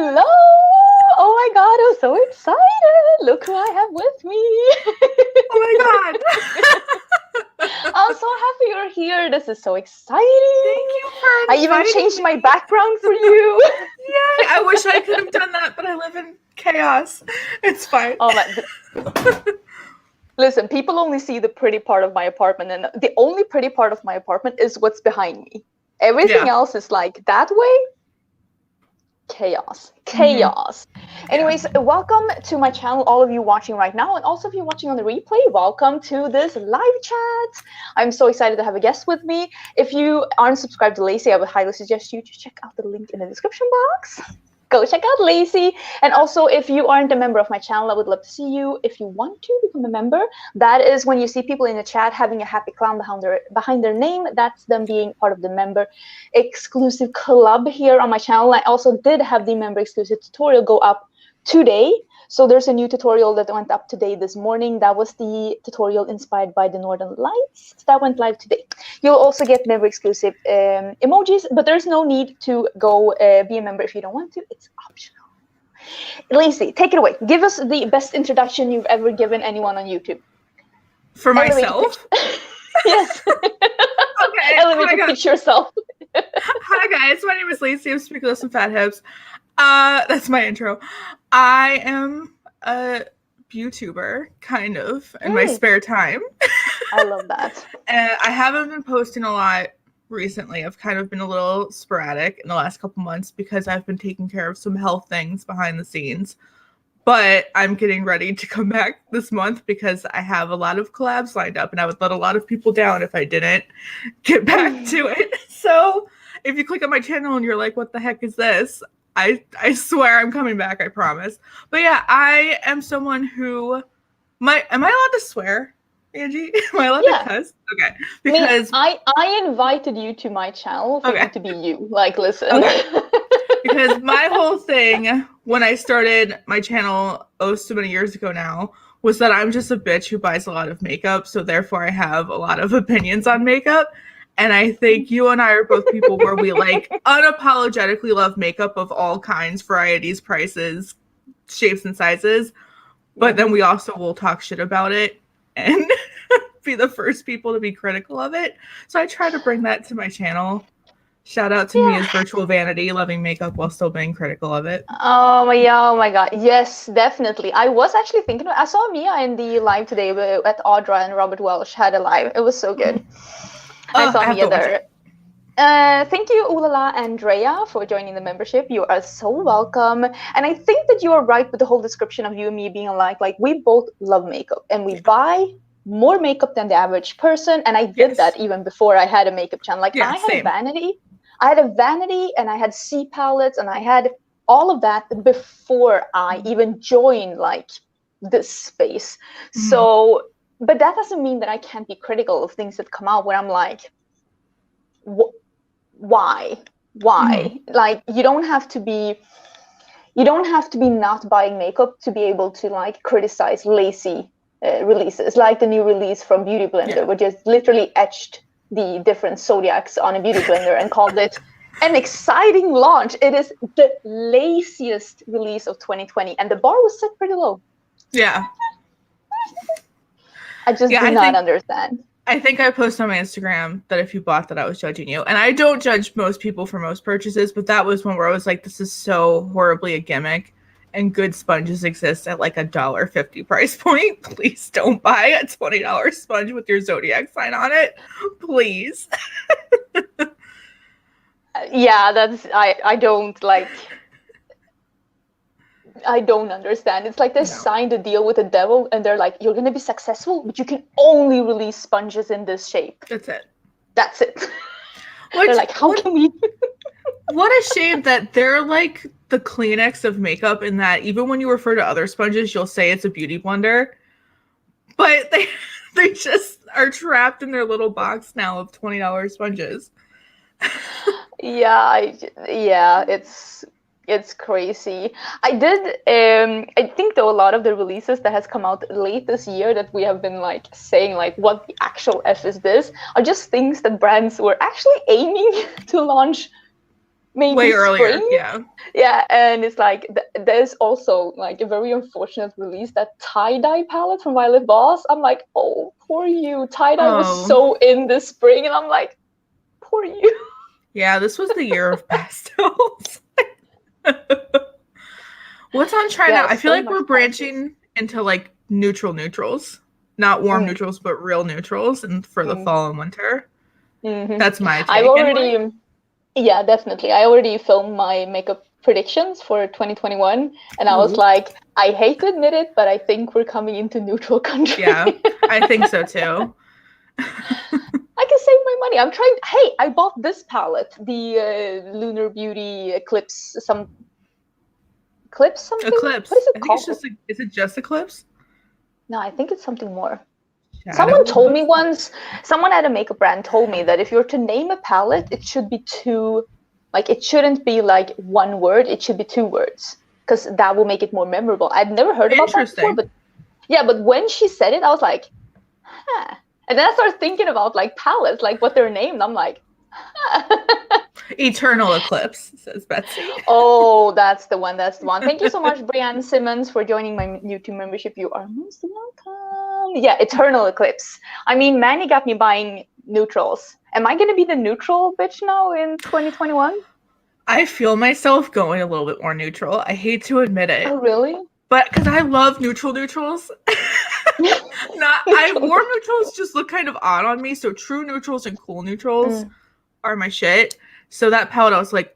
Hello! Oh my god, I'm so excited! Look who I have with me! Oh my god! I'm so happy you're here. This is so exciting. Thank you for I even changed me. my background for you. Yay! I wish I could have done that, but I live in chaos. It's fine. Oh man. Listen, people only see the pretty part of my apartment, and the only pretty part of my apartment is what's behind me. Everything else is like that way. Chaos. Anyways, welcome to my channel, all of you watching right now, and also if you're watching on the replay, welcome to this live chat. I'm so excited to have a guest with me. If you aren't subscribed to Lacey, I would highly suggest you to check out the link in the description box. Go check out Lacey. And also, if you aren't a member of my channel, I would love to see you. If you want to become a member, that is when you see people in the chat having a happy clown behind their name. That's them being part of the member exclusive club here on my channel. I also did have the member exclusive tutorial go up today. So there's a new tutorial that went up today this morning. That was the tutorial inspired by the Northern Lights. That went live today. You'll also get member exclusive emojis, but there's no need to go be a member if you don't want to. It's optional. Lacey, take it away. Give us the best introduction you've ever given anyone on YouTube. For myself? Yes. Okay. Elevator pitch yourself. Hi guys, my name is Lacey. I'm speaking with some fat hips. That's my intro. I am a YouTuber, kind of, in my spare time. I love that. And I haven't been posting a lot recently. I've kind of been a little sporadic in the last couple months because I've been taking care of some health things behind the scenes. But I'm getting ready to come back this month because I have a lot of collabs lined up and I would let a lot of people down if I didn't get back to it. So if you click on my channel and you're like, what the heck is this? I swear I'm coming back, I promise. But yeah, I am someone who am I allowed to swear, Angie? Am I allowed to cuss? Okay. Because I invited you to my channel for you to be you. Like, listen. Okay. Because my whole thing when I started my channel so many years ago now was that I'm just a bitch who buys a lot of makeup, so therefore I have a lot of opinions on makeup. And I think you and I are both people where we like unapologetically love makeup of all kinds, varieties, prices, shapes, and sizes. But then we also will talk shit about it and be the first people to be critical of it. So I try to bring that to my channel. Shout out to me as virtual vanity, loving makeup while still being critical of it. Oh my god. Yes, definitely. I was actually thinking, I saw Mia in the live today at Audra and Robert Welsh had a live. It was so good. I saw Mia there. Thank you, Ulala Andrea, for joining the membership. You are so welcome. And I think that you are right with the whole description of you and me being alike. Like, we both love makeup and we buy more makeup than the average person. And I did that even before I had a makeup channel. Like, I had a vanity. I had a vanity and I had C palettes and I had all of that before I even joined like this space. So, but that doesn't mean that I can't be critical of things that come out where I'm like, why? Like, you don't have to be not buying makeup to be able to like criticize lazy releases, like the new release from Beauty Blender, which is literally etched the different zodiacs on a beauty blender and called it an exciting launch. It is the laziest release of 2020, and the bar was set pretty low. Yeah. I just do not understand. I think I posted on my Instagram that if you bought that, I was judging you. And I don't judge most people for most purchases, but that was one where I was like, this is so horribly a gimmick. And good sponges exist at like $1.50 price point. Please don't buy a $20 sponge with your zodiac sign on it. Please. Yeah, that's I don't like. I don't understand. It's like they signed a deal with the devil and they're like, you're going to be successful, but you can only release sponges in this shape. That's it. That's it. They're like, how can we? What a shame that they're like the Kleenex of makeup in that even when you refer to other sponges, you'll say it's a beauty blender. But they just are trapped in their little box now of $20 sponges. Yeah, it's crazy. I think though a lot of the releases that has come out late this year that we have been like saying like what the actual F is this are just things that brands were actually aiming to launch maybe Way earlier, spring. yeah. Yeah, and it's like there's also like a very unfortunate release, that tie-dye palette from Violet Voss. I'm like, oh, poor you. Tie-dye was Oh. so in this spring, and I'm like, poor you. Yeah, this was the year of pastels. What's on trend now? Yeah, I feel so like much we're branching into like neutrals. Not warm Mm. neutrals, but real neutrals and for the Mm. fall and winter. Mhm. That's my I've take anyway. already, yeah, definitely. I already filmed my makeup predictions for 2021, and I was Ooh. like, I hate to admit it, but I think we're coming into neutral country. Yeah, I think so too. I can save my money. I'm trying. Hey, I bought this palette, the Lunar Beauty Eclipse, Eclipse something. What Eclipse. is it I think it's called? just is it just Eclipse? No, I think it's something more. Someone Shadow told me Eclipse? once, someone at a makeup brand told me that if you're to name a palette, it should be two, like it shouldn't be like one word, it should be two words, because that will make it more memorable. I'd never heard about that before, Interesting. but yeah, but when she said it, I was like, huh. And then I started thinking about like palettes, like what they're named. I'm like, huh. Eternal Eclipse, says Betsy. Oh, that's the one. That's the one. Thank you so much, Brianne Simmons, for joining my YouTube membership. You are most welcome. Yeah, Eternal Eclipse. I mean, Manny got me buying neutrals. Am I going to be the neutral bitch now in 2021? I feel myself going a little bit more neutral. I hate to admit it. Oh, really? But because I love neutrals. Warm neutrals just look kind of odd on me. So true neutrals and cool neutrals are my shit. So that palette, I was like,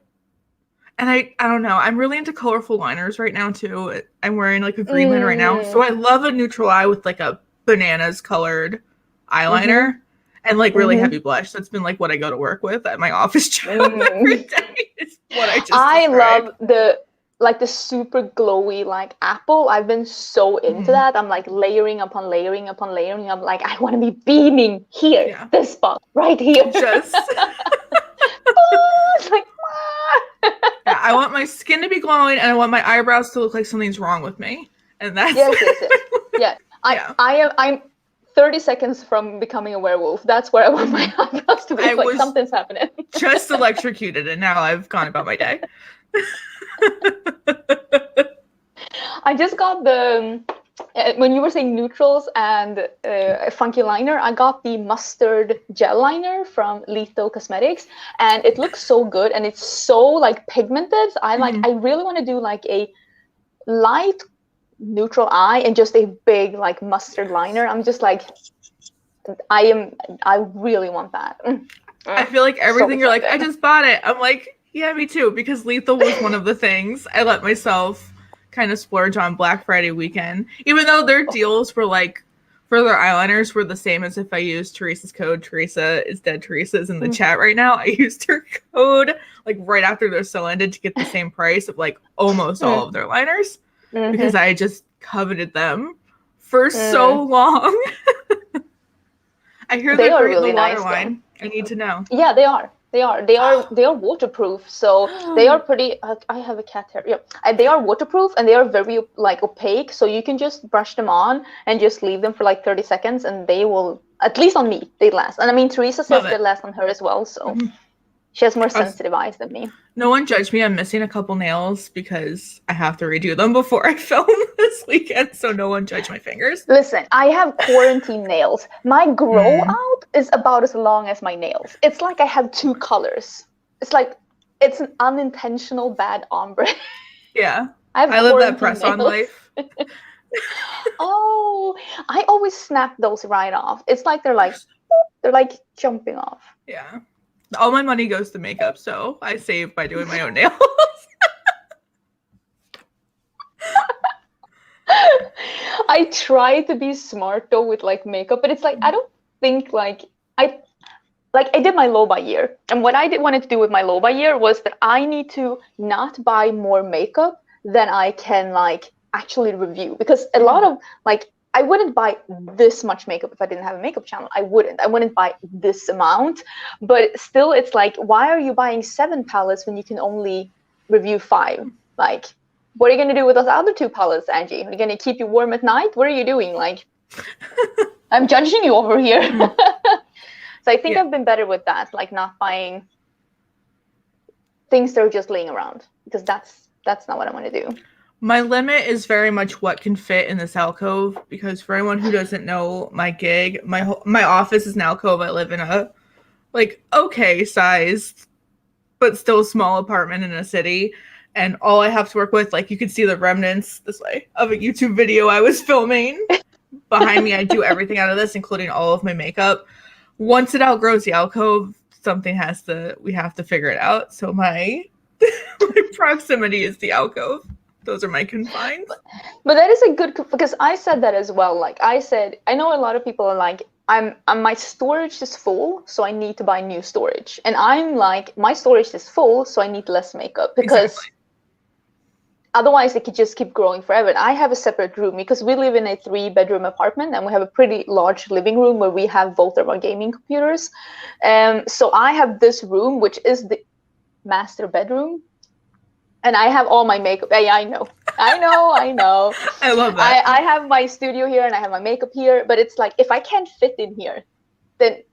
and I don't know. I'm really into colorful liners right now too. I'm wearing like a green liner right now. So I love a neutral eye with like a bananas colored eyeliner and like really heavy blush. That's been like what I go to work with at my office job every day. It's what I just described. Love the super glowy like apple. I've been so into that. I'm like layering upon layering upon layering. I'm like, I want to be beaming here, Yeah. this spot right here. Just it's like, yeah, I want my skin to be glowing and I want my eyebrows to look like something's wrong with me. And that's yes. Yeah. I'm 30 seconds from becoming a werewolf. That's where I want my eyebrows to be. It's like something's happening. Just electrocuted and now I've gone about my day. I just got when you were saying neutrals and a funky liner, I got the mustard gel liner from Lethal Cosmetics, and it looks so good and it's so like pigmented. I really want to do like a light neutral eye and just a big like mustard liner. I'm just like, I really want that. I feel like everything you're like, I just bought it. I'm like, yeah, me too, because Lethal was one of the things I let myself kind of splurge on Black Friday weekend, even though their deals were like for their eyeliners were the same as if I used Teresa's code. Teresa is dead. Teresa's in the chat right now. I used her code like right after their sale ended to get the same price of like almost all of their liners because I just coveted them for so long. I hear they're great really in the waterline. I need to know. Yeah, they are. They are waterproof, so they are pretty. I have a cat here. Yeah, they are waterproof and they are very like opaque, so you can just brush them on and just leave them for like 30 seconds, and they will. At least on me, they last. And I mean, Teresa says they last on her as well, so she has more sensitive eyes than me. No one judge me. I'm missing a couple nails because I have to redo them before I film this weekend, so no one judge my fingers. Listen, I have quarantine nails. My grow out is about as long as my nails. It's like I have two colors. It's like it's an unintentional bad ombre. Yeah, I live that press-on life. Oh, I always snap those right off. It's like they're like jumping off. Yeah. All my money goes to makeup, so I save by doing my own nails. I try to be smart though with like makeup, but it's like I don't think I did my low buy year, and what I wanted to do with my low buy year was that I need to not buy more makeup than I can like actually review, because a lot of like I wouldn't buy this much makeup if I didn't have a makeup channel. I wouldn't buy this amount, but still it's like, why are you buying 7 palettes when you can only review 5? Like, what are you going to do with those other 2 palettes, Angie? Are you going to keep you warm at night? What are you doing? Like, I'm judging you over here. So I think I've been better with that, like not buying. things that are just laying around, because that's not what I want to do. My limit is very much what can fit in this alcove, because for anyone who doesn't know my gig, my office is an alcove. I live in a okay sized but still small apartment in a city, and all I have to work with, you can see the remnants this way of a YouTube video I was filming. Behind me, I do everything out of this, including all of my makeup. Once it outgrows the alcove, we have to figure it out. So my proximity is the alcove. Those are my confines. But that is a good, because I said that as well. I said, I know a lot of people are like, my storage is full, so I need to buy new storage. And I'm like, my storage is full, so I need less makeup, because otherwise it could just keep growing forever. And I have a separate room, because we live in a 3-bedroom apartment, and we have a pretty large living room where we have both of our gaming computers. So I have this room, which is the master bedroom. And I have all my makeup. Yeah, I know. I love that. I have my studio here, and I have my makeup here. But it's like, if I can't fit in here, then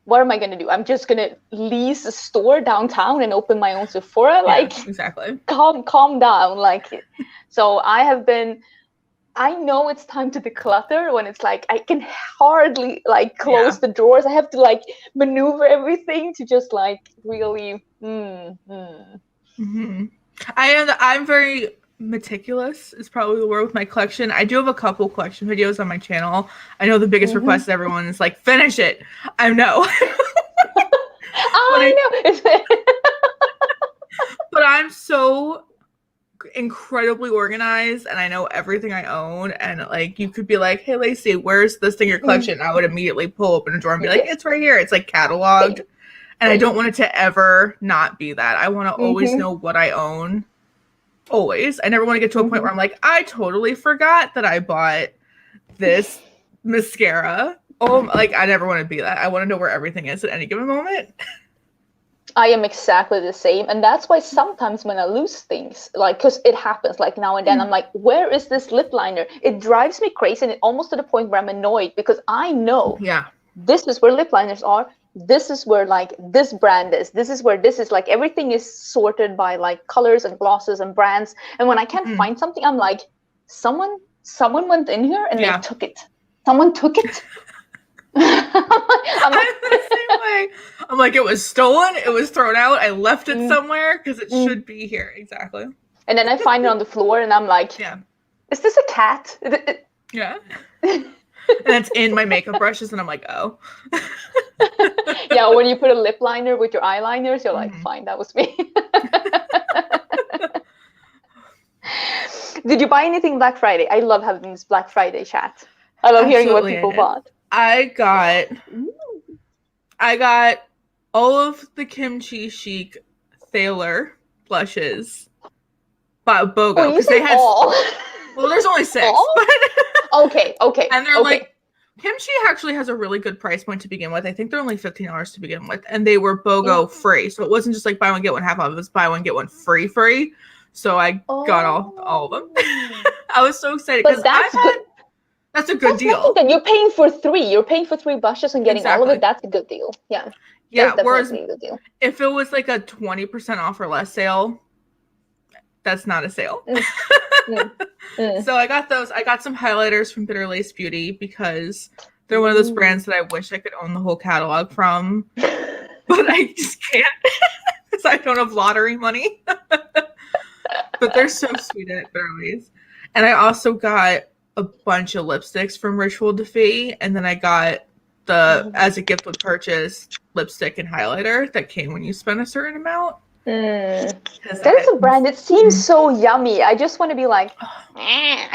what am I going to do? I'm just going to lease a store downtown and open my own Sephora? Exactly. Calm down. So I know it's time to declutter when it's like, I can hardly close the drawers. I have to maneuver everything to just really. Mm-hmm. I'm very meticulous is probably the word with my collection. I do have a couple collection videos on my channel. I know the biggest request of everyone is finish it. I know. I know. But I'm so incredibly organized, and I know everything I own, and you could be like, hey Lacey, where's this thing in your collection? I would immediately pull open a drawer and be like, it's right here. It's cataloged. And I don't want it to ever not be that. I want to always know what I own. Always. I never want to get to a point where I'm like, I totally forgot that I bought this mascara. I never want to be that. I want to know where everything is at any given moment. I am exactly the same. And that's why sometimes when I lose things, because it happens now and then, I'm like, where is this lip liner? It drives me crazy, and almost to the point where I'm annoyed, because I know this is where lip liners are. This is where this brand is. This is where this is. Everything is sorted by colors and glosses and brands. And when I can't find something, I'm like, someone went in here and they took it. Someone took it. I'm the same way. I'm like, it was stolen. It was thrown out. I left it somewhere because it should be here. Exactly. And then I find it on the floor, and I'm like, is this a cat? Yeah. And it's in my makeup brushes, and I'm like, oh. Yeah, when you put a lip liner with your eyeliners, you're like, fine, that was me. Did you buy anything Black Friday? I love having this Black Friday chat. I love hearing what people bought. I got all of the Kimchi Chic Thaler blushes, but BOGO, because they had all. Well, there's only 6. Okay. And they're Kimchi actually has a really good price point to begin with. I think they're only $15 to begin with, and they were BOGO free, so it wasn't just buy one get one half off. It was buy one get one free. So I got all of them. I was so excited because that's a good deal. You're paying for 3. You're paying for 3 brushes and getting all of it. That's a good deal. Yeah. Yeah. Whereas a good deal. If it was a 20% off or less sale, that's not a sale. So I got those. I got some highlighters from Bitter Lace Beauty because they're one of those brands that I wish I could own the whole catalog from, but I just can't because I don't have lottery money. But they're so sweet at Bitter Lace. And I also got a bunch of lipsticks from Ritual Defee, and then I got the as a gift with purchase lipstick and highlighter that came when you spend a certain amount. There's a brand. It seems so yummy. I just want to be I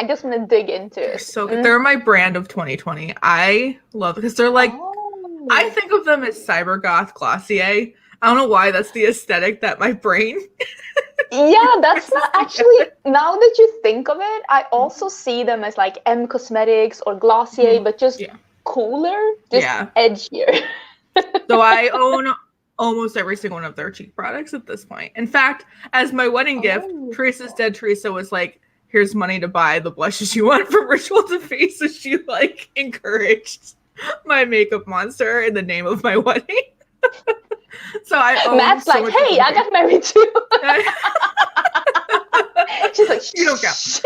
just want to dig into it. They're so good. They're my brand of 2020. I love it because they're I think of them as cyber goth Glossier. I don't know why that's the aesthetic that my brain. Yeah, that's not actually. Now that you think of it, I also see them as M Cosmetics or Glossier, but just cooler, just edgier. So I own almost every single one of their cheek products at this point. In fact, as my wedding gift, Teresa's dead Teresa was like, here's money to buy the blushes you want from Ritual Defee. So she encouraged my makeup monster in the name of my wedding. So I own Matt's so like, much hey, I got married too. She's like, you don't count.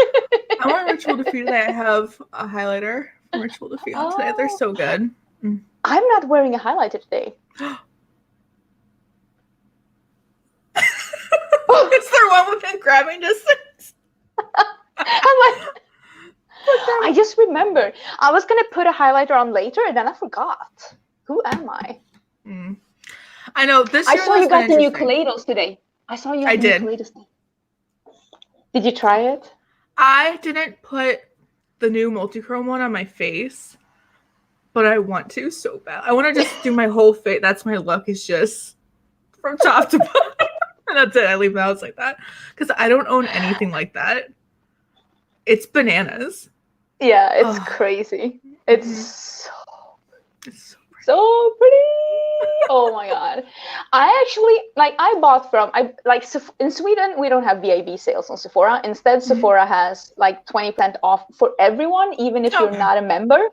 I want Ritual Defeat today. I have a highlighter from Ritual Defeat on today. They're so good. I'm not wearing a highlighter today. Is there one within grabbing distance? I'm like, I just remembered. I was going to put a highlighter on later, and then I forgot. Who am I? I know. This year I saw you got the new Kaleidos today. I saw you. I did. Did you try it? I didn't put the new multi-chrome one on my face, but I want to so bad. I want to just do my whole face. That's my look, is just from top to bottom. And that's it. I leave the house like that because I don't own anything like that. It's bananas. Yeah, it's crazy. It's so pretty. Oh my god. I actually I bought from in Sweden we don't have VIB sales on Sephora. Instead, Sephora has 20% off for everyone, even if you're not a member,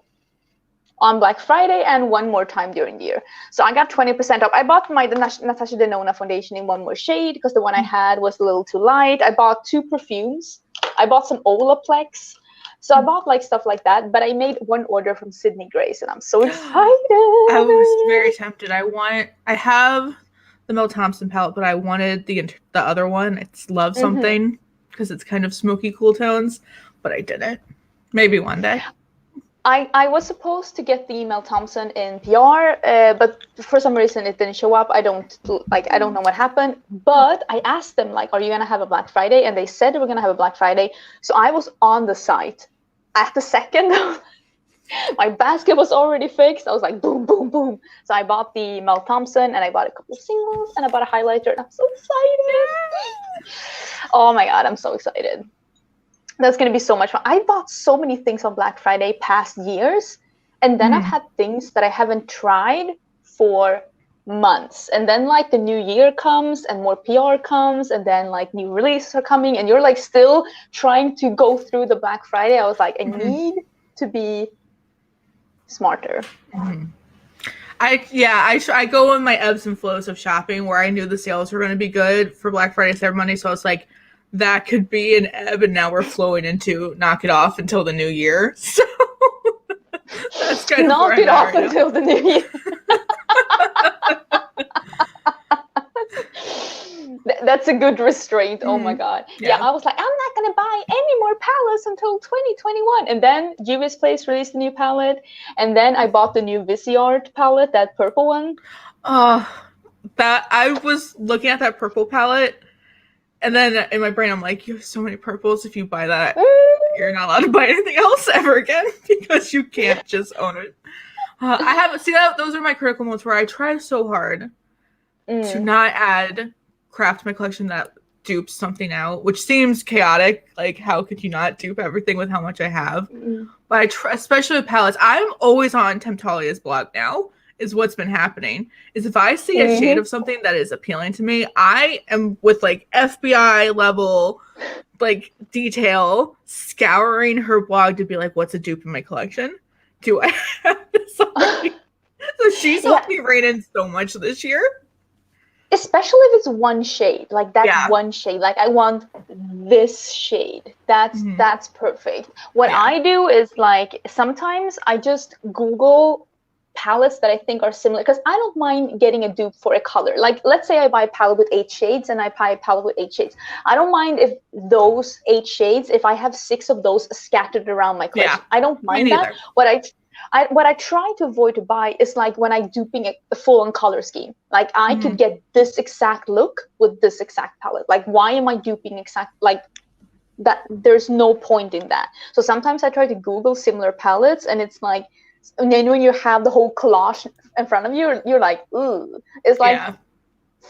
on Black Friday and one more time during the year. So I got 20% off. I bought the Natasha Denona foundation in one more shade because the one I had was a little too light. I bought 2 perfumes. I bought some Olaplex. So I bought stuff like that, but I made one order from Sydney Grace, and I'm so excited. I was very tempted. I have the Mel Thompson palette, but I wanted the other one. It's Love Something because it's kind of smoky cool tones, but I didn't. Maybe one day. I was supposed to get the Mel Thompson in PR, but for some reason it didn't show up. I don't know what happened, but I asked them are you gonna have a Black Friday? And they said they were gonna have a Black Friday. So I was on the site at the second. My basket was already fixed. I was like, boom, boom, boom. So I bought the Mel Thompson, and I bought a couple of singles, and I bought a highlighter, and I'm so excited. Oh my god, I'm so excited. That's going to be so much fun. I bought so many things on Black Friday past years, and then I've had things that I haven't tried for months. And then the new year comes and more PR comes, and then new releases are coming, and you're still trying to go through the Black Friday. I was like, I need to be smarter. I go in my ebbs and flows of shopping where I knew the sales were going to be good for Black Friday, Cyber Monday. So I was like, that could be an ebb, and now we're flowing into knock it off until the new year. So that's kind of knock it off until the new year. That's a good restraint. Oh my god. Yeah, I was like, I'm not gonna buy any more palettes until 2021. And then Juvia's Place released a new palette, and then I bought the new Viseart palette, that purple one. That I was looking at that purple palette. And then in my brain, I'm like, you have so many purples. If you buy that, you're not allowed to buy anything else ever again because you can't just own it. I haven't seen that. Those are my critical moments where I try so hard to not add crap to my collection that dupes something out, which seems chaotic. How could you not dupe everything with how much I have? But I try, especially with palettes. I'm always on Temptalia's blog now. Is what's been happening is if I see a shade of something that is appealing to me, I am with FBI level detail scouring her blog to be like, what's a dupe in my collection? Do I have this already? So she's helped me rein in so much this year. Especially if it's one shade, one shade. I want this shade. That's perfect. What I do is sometimes I just Google palettes that I think are similar, because I don't mind getting a dupe for a color. Let's say I buy a palette with 8 shades and I buy a palette with 8 shades. I don't mind if those 8 shades, if I have 6 of those scattered around my collection. I don't mind that. What I try to avoid to buy is when I'm duping a full-on color scheme. I could get this exact look with this exact palette. Why am I duping exact that? There's no point in that. So sometimes I try to Google similar palettes, and it's and then when you have the whole collage in front of you, you're like, ooh. It's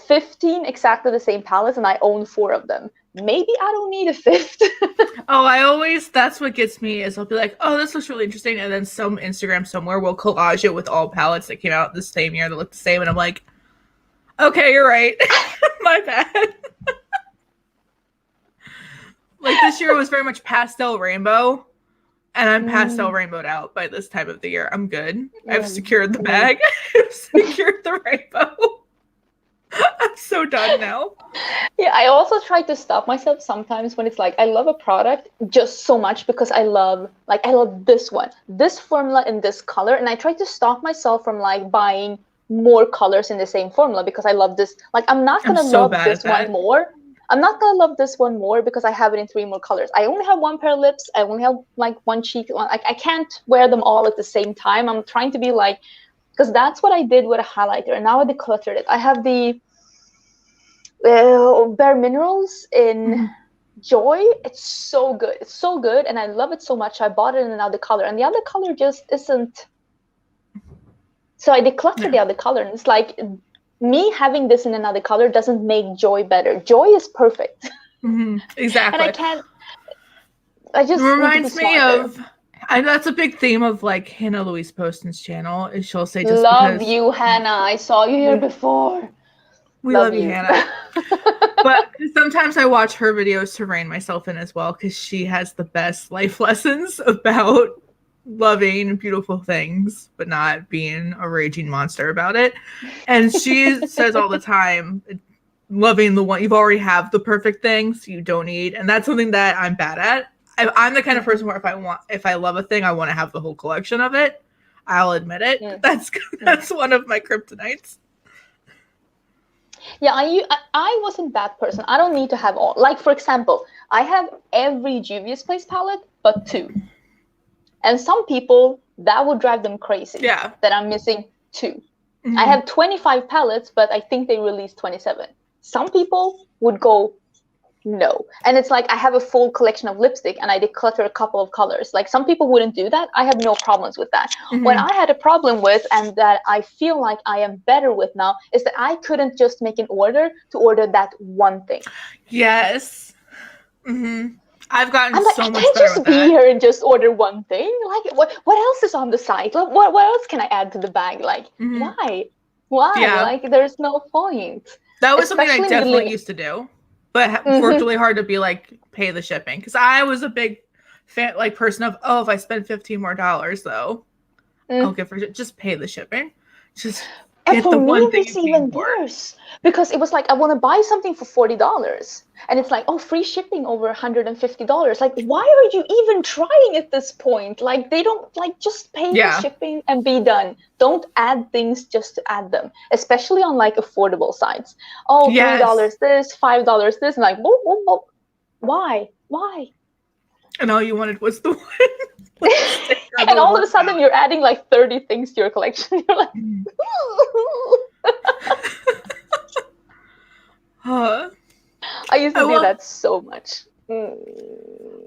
15 exactly the same palettes, and I own 4 of them. Maybe I don't need a 5th. That's what gets me, is I'll be like, oh, this looks really interesting. And then some Instagram somewhere will collage it with all palettes that came out the same year that look the same. And I'm like, okay, you're right. My bad. This year was very much pastel rainbow. And I'm pastel rainbowed out by this time of the year. I'm good. I've secured the bag. I've secured the rainbow. I'm so done now. Yeah, I also try to stop myself sometimes when it's like I love a product just so much because I love this one, this formula in this color, and I try to stop myself from like buying more colors in the same formula because I love this. Like I'm not I'm gonna so love bad this at that. one more. I'm not gonna love this one more because I have it in 3 more colors. I only have one pair of lips. I only have like one cheek. I can't wear them all at the same time. I'm trying to be like, because that's what I did with a highlighter, and now I decluttered it. I have the Bare Minerals in Joy. It's so good. It's so good, and I love it so much. I bought it in another color, and the other color just isn't. So I decluttered the other color, and it's like me having this in another color doesn't make Joy better. Joy is perfect. Exactly. And I can't. I just it reminds need to be me smarter. of, and that's a big theme of like Hannah Louise Poston's channel. Is she'll say just Love because you, Hannah. I saw you here before. we love you, Hannah. But sometimes I watch her videos to rein myself in as well because she has the best life lessons about loving beautiful things, but not being a raging monster about it. And she says all the time, loving the one, you've already have the perfect things you don't need. And that's something that I'm bad at. I'm the kind of person where if I love a thing, I want to have the whole collection of it. I'll admit it. That's one of my kryptonites. Yeah, I wasn't that person. I don't need to have all. Like, for example, I have every Juvia's Place palette but 2. And some people, that would drive them crazy. Yeah. That I'm missing 2. I have 25 palettes, but I think they released 27. Some people would go, no. And it's like I have a full collection of lipstick and I declutter a couple of colors. Like some people wouldn't do that. I have no problems with that. What I had a problem with, and that I feel like I am better with now, is that I couldn't just make an order to order that one thing. Yes. I've gotten I'm like, so I much can't better just with be that. here and just order one thing. Like, what else is on the site? Like, what else can I add to the bag? Like, why? Yeah. Like, there's no point. That was something I Especially definitely used to do, but worked really hard to be like, pay the shipping. Because I was a big fan, like person of, if I spend $15 more though, I'll give just pay the shipping. Just And get for the me, one it thing was you even paid for. worse because it was like I want to buy something for $40, and it's like, oh, free shipping over $150. Like, why are you even trying at this point? Like, they don't like just pay the shipping and be done. Don't add things just to add them, especially on like affordable sites. Oh, $3 this, $5 this, and like, whoop, whoop, whoop. Why? And all you wanted was the one. And all of a sudden, you're adding like 30 things to your collection. You're like, I used to do that so much.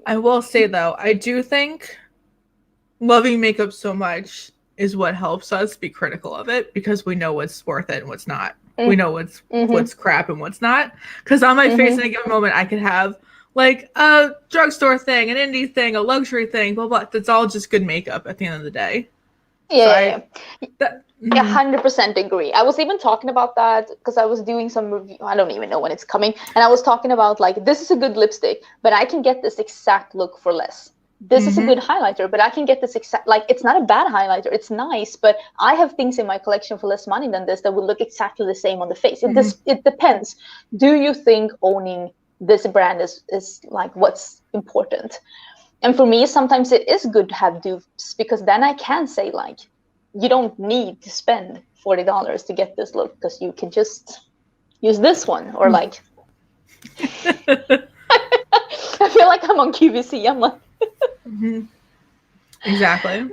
I will say though, I do think loving makeup so much is what helps us be critical of it because we know what's worth it and what's not. We know what's crap and what's not. Because on my face in a given moment, I could have like a drugstore thing, an indie thing, a luxury thing, blah blah. That's all just good makeup at the end of the day. Yeah. So 100% agree. I was even talking about that because I was doing some review. I don't even know when it's coming. And I was talking about like, this is a good lipstick, but I can get this exact look for less. This is a good highlighter, but I can get this exact, like, it's not a bad highlighter. It's nice, but I have things in my collection for less money than this that would look exactly the same on the face. It depends. Do you think owning this brand is like what's important? And for me, sometimes it is good to have dupes because then I can say like, you don't need to spend $40 to get this look because you can just use this one or like. I feel like I'm on QVC. I'm like. Exactly.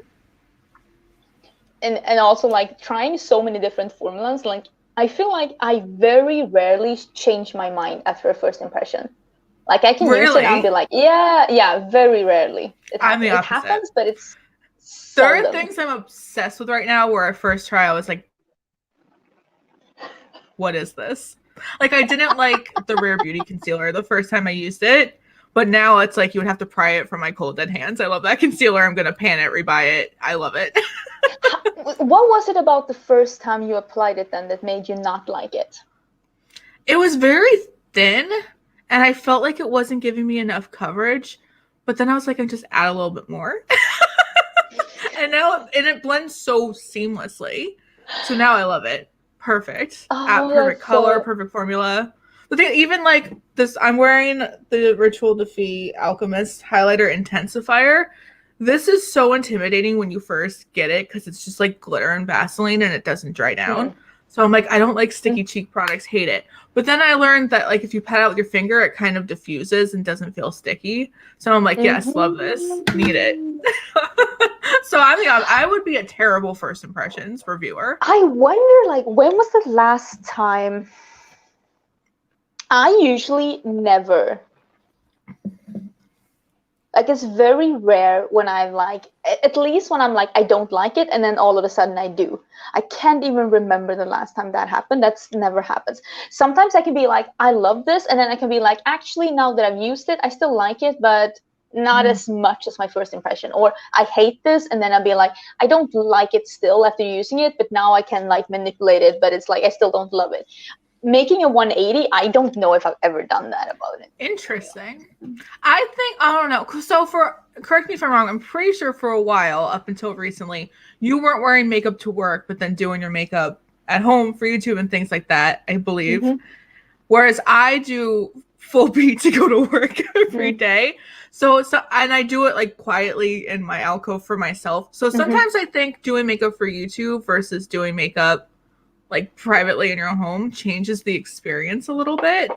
And also like trying so many different formulas. Like I feel like I very rarely change my mind after a first impression. Like I can use it and be like, yeah, very rarely. It happens, but it's seldom. There are things I'm obsessed with right now where at first try I was like, what is this? Like I didn't like the Rare Beauty concealer the first time I used it, but now it's like you would have to pry it from my cold dead hands. I love that concealer. I'm gonna pan it, rebuy it. I love it. What was it about the first time you applied it then that made you not like it? It was very thin and I felt like it wasn't giving me enough coverage, but then I was like, I just add a little bit more. And it blends so seamlessly. So now I love it. perfect. Oh, Perfect that's color, so. perfect formula. The thing, even like this, I'm wearing the Ritual Defeat Alchemist highlighter intensifier. This is so intimidating when you first get it because it's just like glitter and Vaseline and it doesn't dry down. Mm. So I'm like, I don't like sticky cheek products, hate it. But then I learned that like if you pat out with your finger, it kind of diffuses and doesn't feel sticky. So I'm like, yes, love this, need it. Mhm. So I mean, I would be a terrible first impressions reviewer. I wonder, like, when was the last time? I usually never. Like, it's very rare when I like, at least when I'm like, I don't like it, and then all of a sudden I do. I can't even remember the last time that happened. That's never happens. Sometimes I can be like, I love this, and then I can be like, actually, now that I've used it, I still like it, but not as much as my first impression. Or I hate this, and then I'll be like, I don't like it still after using it, but now I can like manipulate it, but it's like I still don't love it. Making a 180, I don't know if I've ever done that about it. Interesting. I think, I don't know. So correct me if I'm wrong, I'm pretty sure for a while, up until recently, you weren't wearing makeup to work, but then doing your makeup at home for YouTube and things like that, I believe. Mm-hmm. Whereas I do full beat to go to work every day. So, and I do it like quietly in my alcove for myself. So sometimes I think doing makeup for YouTube versus doing makeup like privately in your own home changes the experience a little bit.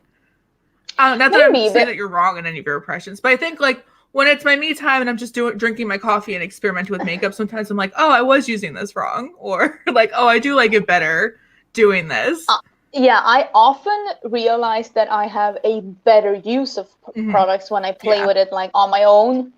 Not that I'm saying that you're wrong in any of your impressions, but I think like when it's my me time and I'm just drinking my coffee and experimenting with makeup, sometimes I'm like, oh, I was using this wrong, or like, oh, I do like it better doing this. Yeah, I often realize that I have a better use of products when I play with it like on my own.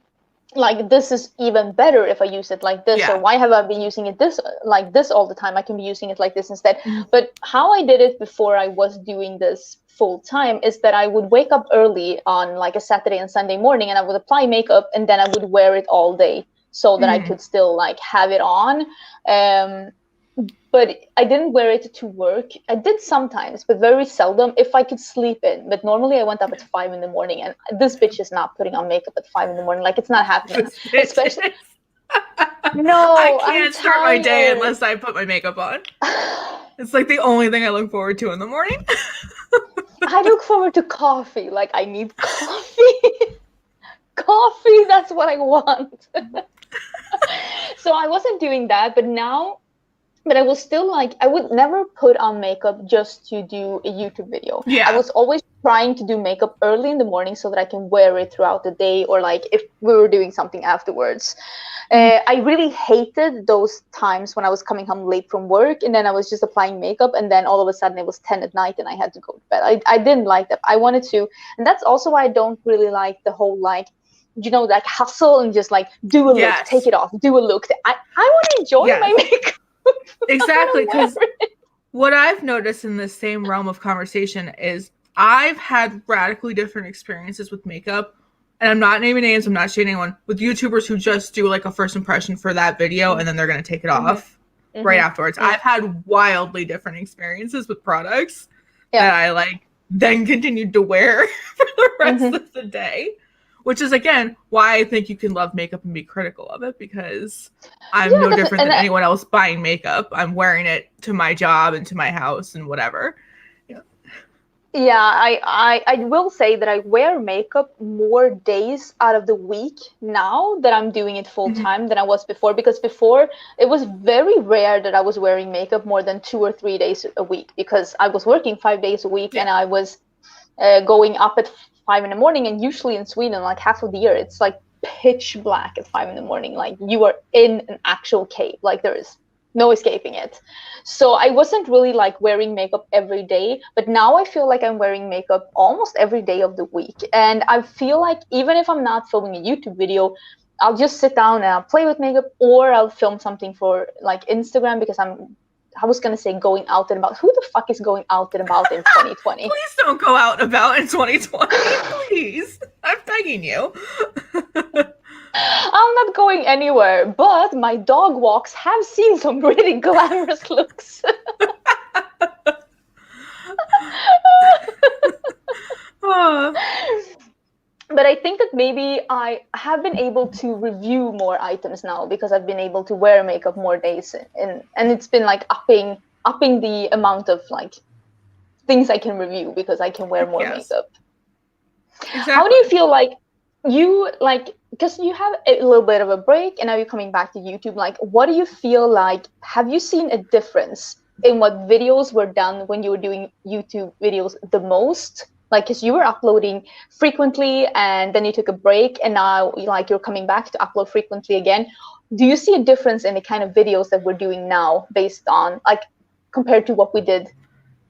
Like, this is even better if I use it like this, or why have I been using it this like this all the time? I can be using it like this instead. But how I did it before I was doing this full time is that I would wake up early on like a Saturday and Sunday morning, and I would apply makeup, and then I would wear it all day so that I could still like have it on. But I didn't wear it to work. I did sometimes, but very seldom if I could sleep in. But normally I went up at 5 in the morning, and this bitch is not putting on makeup at 5 in the morning. Like, it's not happening. Especially, no, I can't start my day unless I put my makeup on. It's like the only thing I look forward to in the morning. I look forward to coffee. Like, I need coffee. Coffee, that's what I want. So I wasn't doing that, but now. But I was still like, I would never put on makeup just to do a YouTube video. Yeah. I was always trying to do makeup early in the morning so that I can wear it throughout the day, or like if we were doing something afterwards. I really hated those times when I was coming home late from work and then I was just applying makeup, and then all of a sudden it was 10 at night and I had to go to bed. I didn't like that. I wanted to, and that's also why I don't really like the whole like, you know, like hustle and just like do a look, take it off, do a look. I want to enjoy my makeup. Exactly, because what I've noticed in the same realm of conversation is I've had radically different experiences with makeup, and I'm not naming names, I'm not shading anyone, with YouTubers who just do like a first impression for that video and then they're going to take it off right afterwards. I've had wildly different experiences with products that I like then continued to wear for the rest of the day. Which is, again, why I think you can love makeup and be critical of it, because I'm no different than anyone else buying makeup. I'm wearing it to my job and to my house and whatever. Yeah, I will say that I wear makeup more days out of the week now that I'm doing it full time than I was before, because before it was very rare that I was wearing makeup more than 2 or 3 days a week, because I was working 5 days a week and I was going up at 5 in the morning, and usually in Sweden, like half of the year, it's like pitch black at 5 in the morning. Like, you are in an actual cave. Like, there is no escaping it. So I wasn't really like wearing makeup every day, but now I feel like I'm wearing makeup almost every day of the week. And I feel like even if I'm not filming a YouTube video, I'll just sit down and I'll play with makeup, or I'll film something for like Instagram, because I was going to say going out and about. Who the fuck is going out and about in 2020? Please don't go out and about in 2020. Please. I'm begging you. I'm not going anywhere, but my dog walks have seen some really glamorous looks. But I think that maybe I have been able to review more items now, because I've been able to wear makeup more days, and it's been like upping upping the amount of like things I can review because I can wear more makeup. Exactly. How do you feel like you like, because you have a little bit of a break and now you're coming back to YouTube, like what do you feel like, have you seen a difference in what videos were done when you were doing YouTube videos the most? Like, because you were uploading frequently and then you took a break and now like you're coming back to upload frequently again. Do you see a difference in the kind of videos that we're doing now based on like compared to what we did?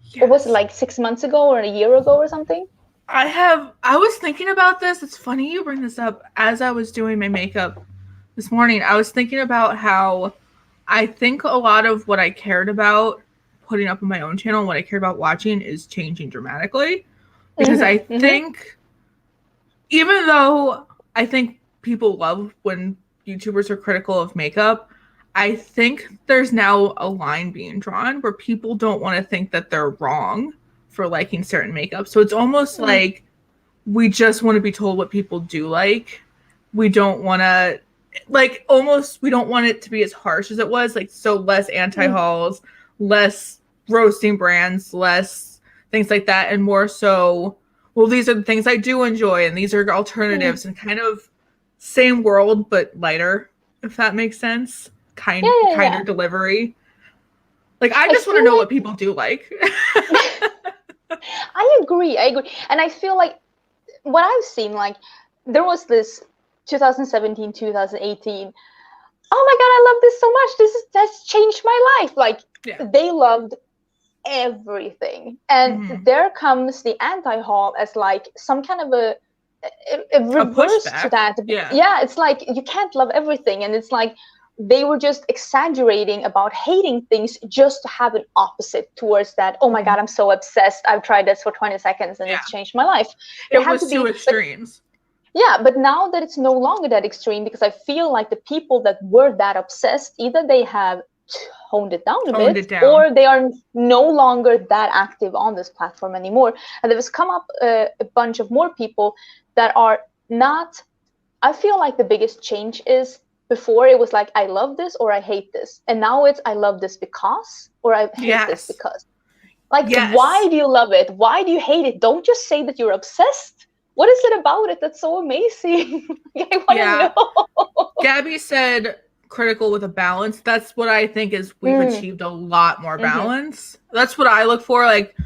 Yes. What was it, like 6 months ago or a year ago or something? I was thinking about this. It's funny you bring this up. As I was doing my makeup this morning, I was thinking about how I think a lot of what I cared about putting up on my own channel and what I cared about watching is changing dramatically. Because I think, even though I think people love when YouTubers are critical of makeup, I think there's now a line being drawn where people don't want to think that they're wrong for liking certain makeup. So it's almost like we just want to be told what people do like. We don't want to, like, almost, we don't want it to be as harsh as it was. Like, so less anti-hauls, less roasting brands, less things like that, and more so, well, these are the things I do enjoy, and these are alternatives, and kind of same world, but lighter, if that makes sense. Kinder delivery. Like, I just want to know what people do like. I agree. And I feel like what I've seen, like, there was this 2017, 2018. Oh my God, I love this so much. That's changed my life. Like, they loved everything. And there comes the anti-haul as like some kind of a reverse to that. Yeah, it's like you can't love everything. And it's like they were just exaggerating about hating things just to have an opposite towards that. Oh my God, I'm so obsessed. I've tried this for 20 seconds and it's changed my life. It was two extremes. But now that it's no longer that extreme, because I feel like the people that were that obsessed, either they have toned it down a bit, or they are no longer that active on this platform anymore. And there's come up a bunch of more people that are not. I feel like the biggest change is, before it was like, I love this or I hate this. And now it's, I love this because, or I hate this because. Like, why do you love it? Why do you hate it? Don't just say that you're obsessed. What is it about it that's so amazing? I want to know. Gabby said critical with a balance. That's what I think is we've achieved a lot more balance. That's what I look for. Like,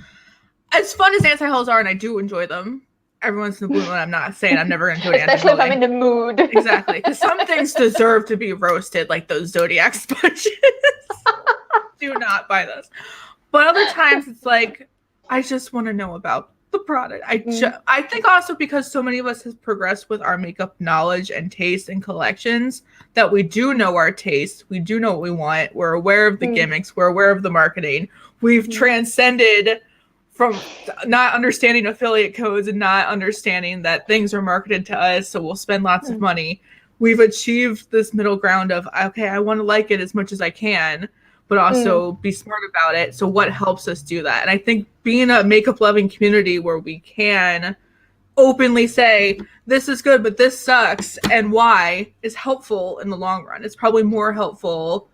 as fun as anti-hauls are, and I do enjoy them, every once in a blue moon, I'm not saying I'm never going to do it. Especially if I'm in the mood. Exactly. Because some things deserve to be roasted, like those Zodiac sponges. Do not buy those. But other times it's like, I just want to know about the product. I think also because so many of us have progressed with our makeup knowledge and taste and collections, that we do know our taste. We do know what we want. We're aware of the gimmicks. We're aware of the marketing. We've transcended from not understanding affiliate codes and not understanding that things are marketed to us, so we'll spend lots of money. We've achieved this middle ground of, okay, I want to like it as much as I can, but also be smart about it. So what helps us do that? And I think being a makeup loving community where we can openly say, this is good, but this sucks, and why, is helpful in the long run. It's probably more helpful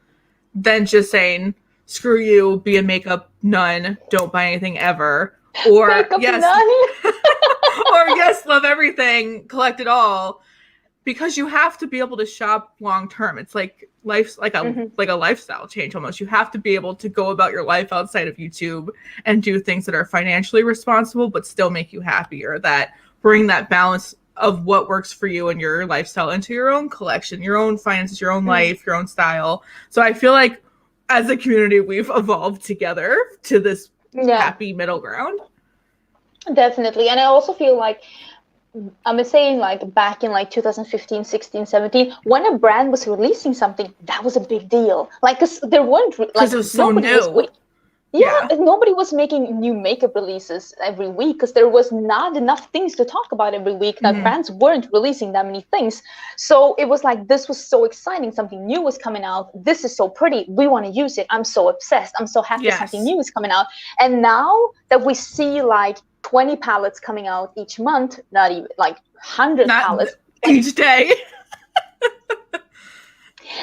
than just saying, screw you, be a makeup nun, don't buy anything ever. Or makeup yes, nun. or yes, love everything, collect it all. Because you have to be able to shop long term. It's like life's like a lifestyle change almost. You have to be able to go about your life outside of YouTube and do things that are financially responsible but still make you happier, that bring that balance of what works for you and your lifestyle into your own collection, your own finances, your own life, your own style. So I feel like as a community, we've evolved together to this happy middle ground. Definitely. And I also feel like, I'm saying, like, back in like 2015, 16, 17, when a brand was releasing something, that was a big deal. Like, because there weren't, like, it was so new. Nobody was making new makeup releases every week because there was not enough things to talk about every week. That brands weren't releasing that many things. So it was like, this was so exciting. Something new was coming out. This is so pretty. We want to use it. I'm so obsessed. I'm so happy something new is coming out. And now that we see like 20 palettes coming out each month, not even like 100 palettes each day.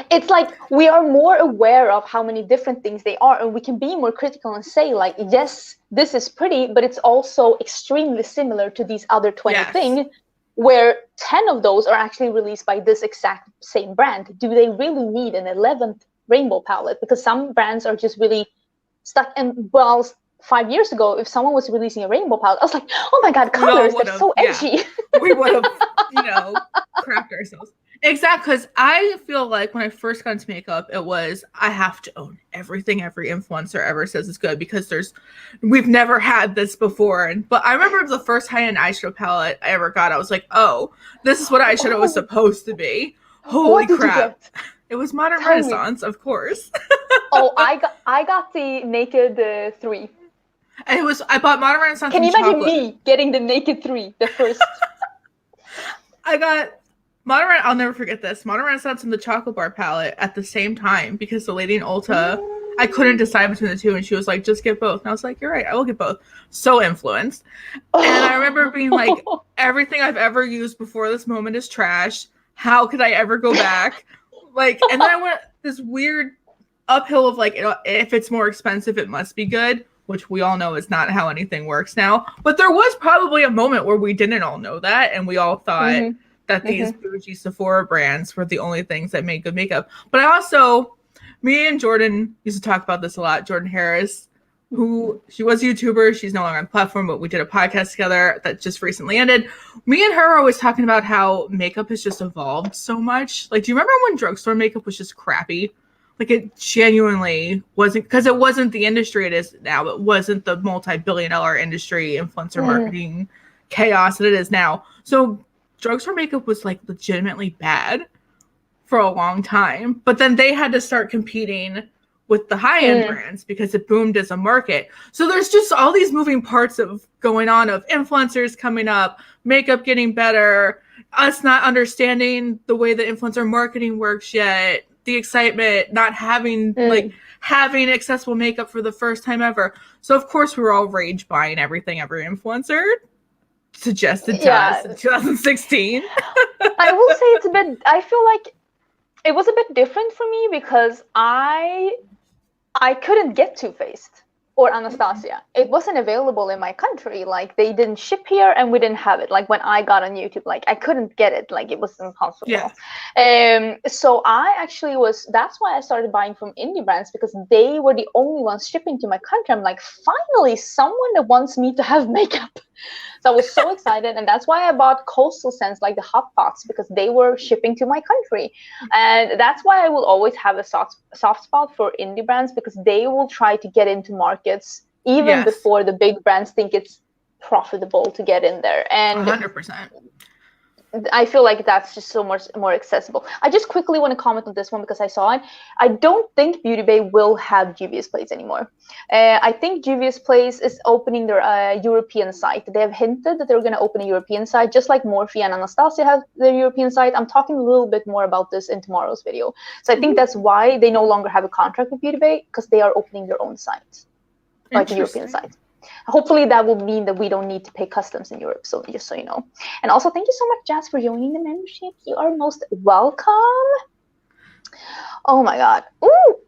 It's like we are more aware of how many different things they are, and we can be more critical and say like, yes, this is pretty, but it's also extremely similar to these other 20 Yes. things, where 10 of those are actually released by this exact same brand. Do they really need an 11th rainbow palette? Because some brands are just really stuck. And well, 5 years ago, if someone was releasing a rainbow palette, I was like, oh my god, colors, they're so edgy. We would have, crapped ourselves. Exactly, because I feel like when I first got into makeup, it was I have to own everything every influencer ever says is good, because we've never had this before. But I remember the first high-end eyeshadow palette I ever got, I was like, oh, this is what eyeshadow was supposed to be. Holy crap. It was Modern Renaissance, of course. Oh, I got the Naked 3. I bought Modern Renaissance. Can you imagine me getting the Naked 3, the first? I got I'll never forget this. Modern Renaissance and the Chocolate Bar palette at the same time, because the lady in Ulta, I couldn't decide between the two, and she was like, just get both. And I was like, you're right, I will get both. So influenced. And I remember being like, everything I've ever used before this moment is trash. How could I ever go back? Like, and then I went this weird uphill of like, if it's more expensive, it must be good, which we all know is not how anything works now. But there was probably a moment where we didn't all know that, and we all thought that these bougie Sephora brands were the only things that made good makeup. But I also, me and Jordan used to talk about this a lot. Jordan Harris, she was a YouTuber. She's no longer on the platform, but we did a podcast together that just recently ended. Me and her are always talking about how makeup has just evolved so much. Like, do you remember when drugstore makeup was just crappy? Like, it genuinely wasn't, because it wasn't the industry it is now. It wasn't the multi-billion-dollar industry influencer marketing chaos that it is now. So drugstore makeup was like legitimately bad for a long time. But then they had to start competing with the high-end brands because it boomed as a market. So there's just all these moving parts of going on, of influencers coming up, makeup getting better, us not understanding the way the influencer marketing works yet, the excitement, not having having accessible makeup for the first time ever. So of course we were all rage buying everything every influencer suggested to us in 2016. I will say I feel like it was a bit different for me, because I couldn't get Too Faced or Anastasia. It wasn't available in my country. Like, they didn't ship here, and we didn't have it. Like, when I got on YouTube, like, I couldn't get it. Like, it was impossible. Yeah. So I actually that's why I started buying from indie brands, because they were the only ones shipping to my country. I'm like, finally, someone that wants me to have makeup. So I was so excited, and that's why I bought Coastal Scents, like the hot pots, because they were shipping to my country. And that's why I will always have a soft spot for indie brands, because they will try to get into markets even before the big brands think it's profitable to get in there. And 100%. I feel like that's just so much more accessible. I just quickly want to comment on this one because I saw it. I don't think Beauty Bay will have Juvia's Place anymore. I think Juvia's Place is opening their European site. They have hinted that they're going to open a European site, just like Morphe and Anastasia have their European site. I'm talking a little bit more about this in tomorrow's video. So I think that's why they no longer have a contract with Beauty Bay, because they are opening their own site, like a European site. Hopefully that will mean that we don't need to pay customs in Europe, so just so you know. And also, thank you so much, Jazz, for joining the membership. You are most welcome. Oh my god. Ooh.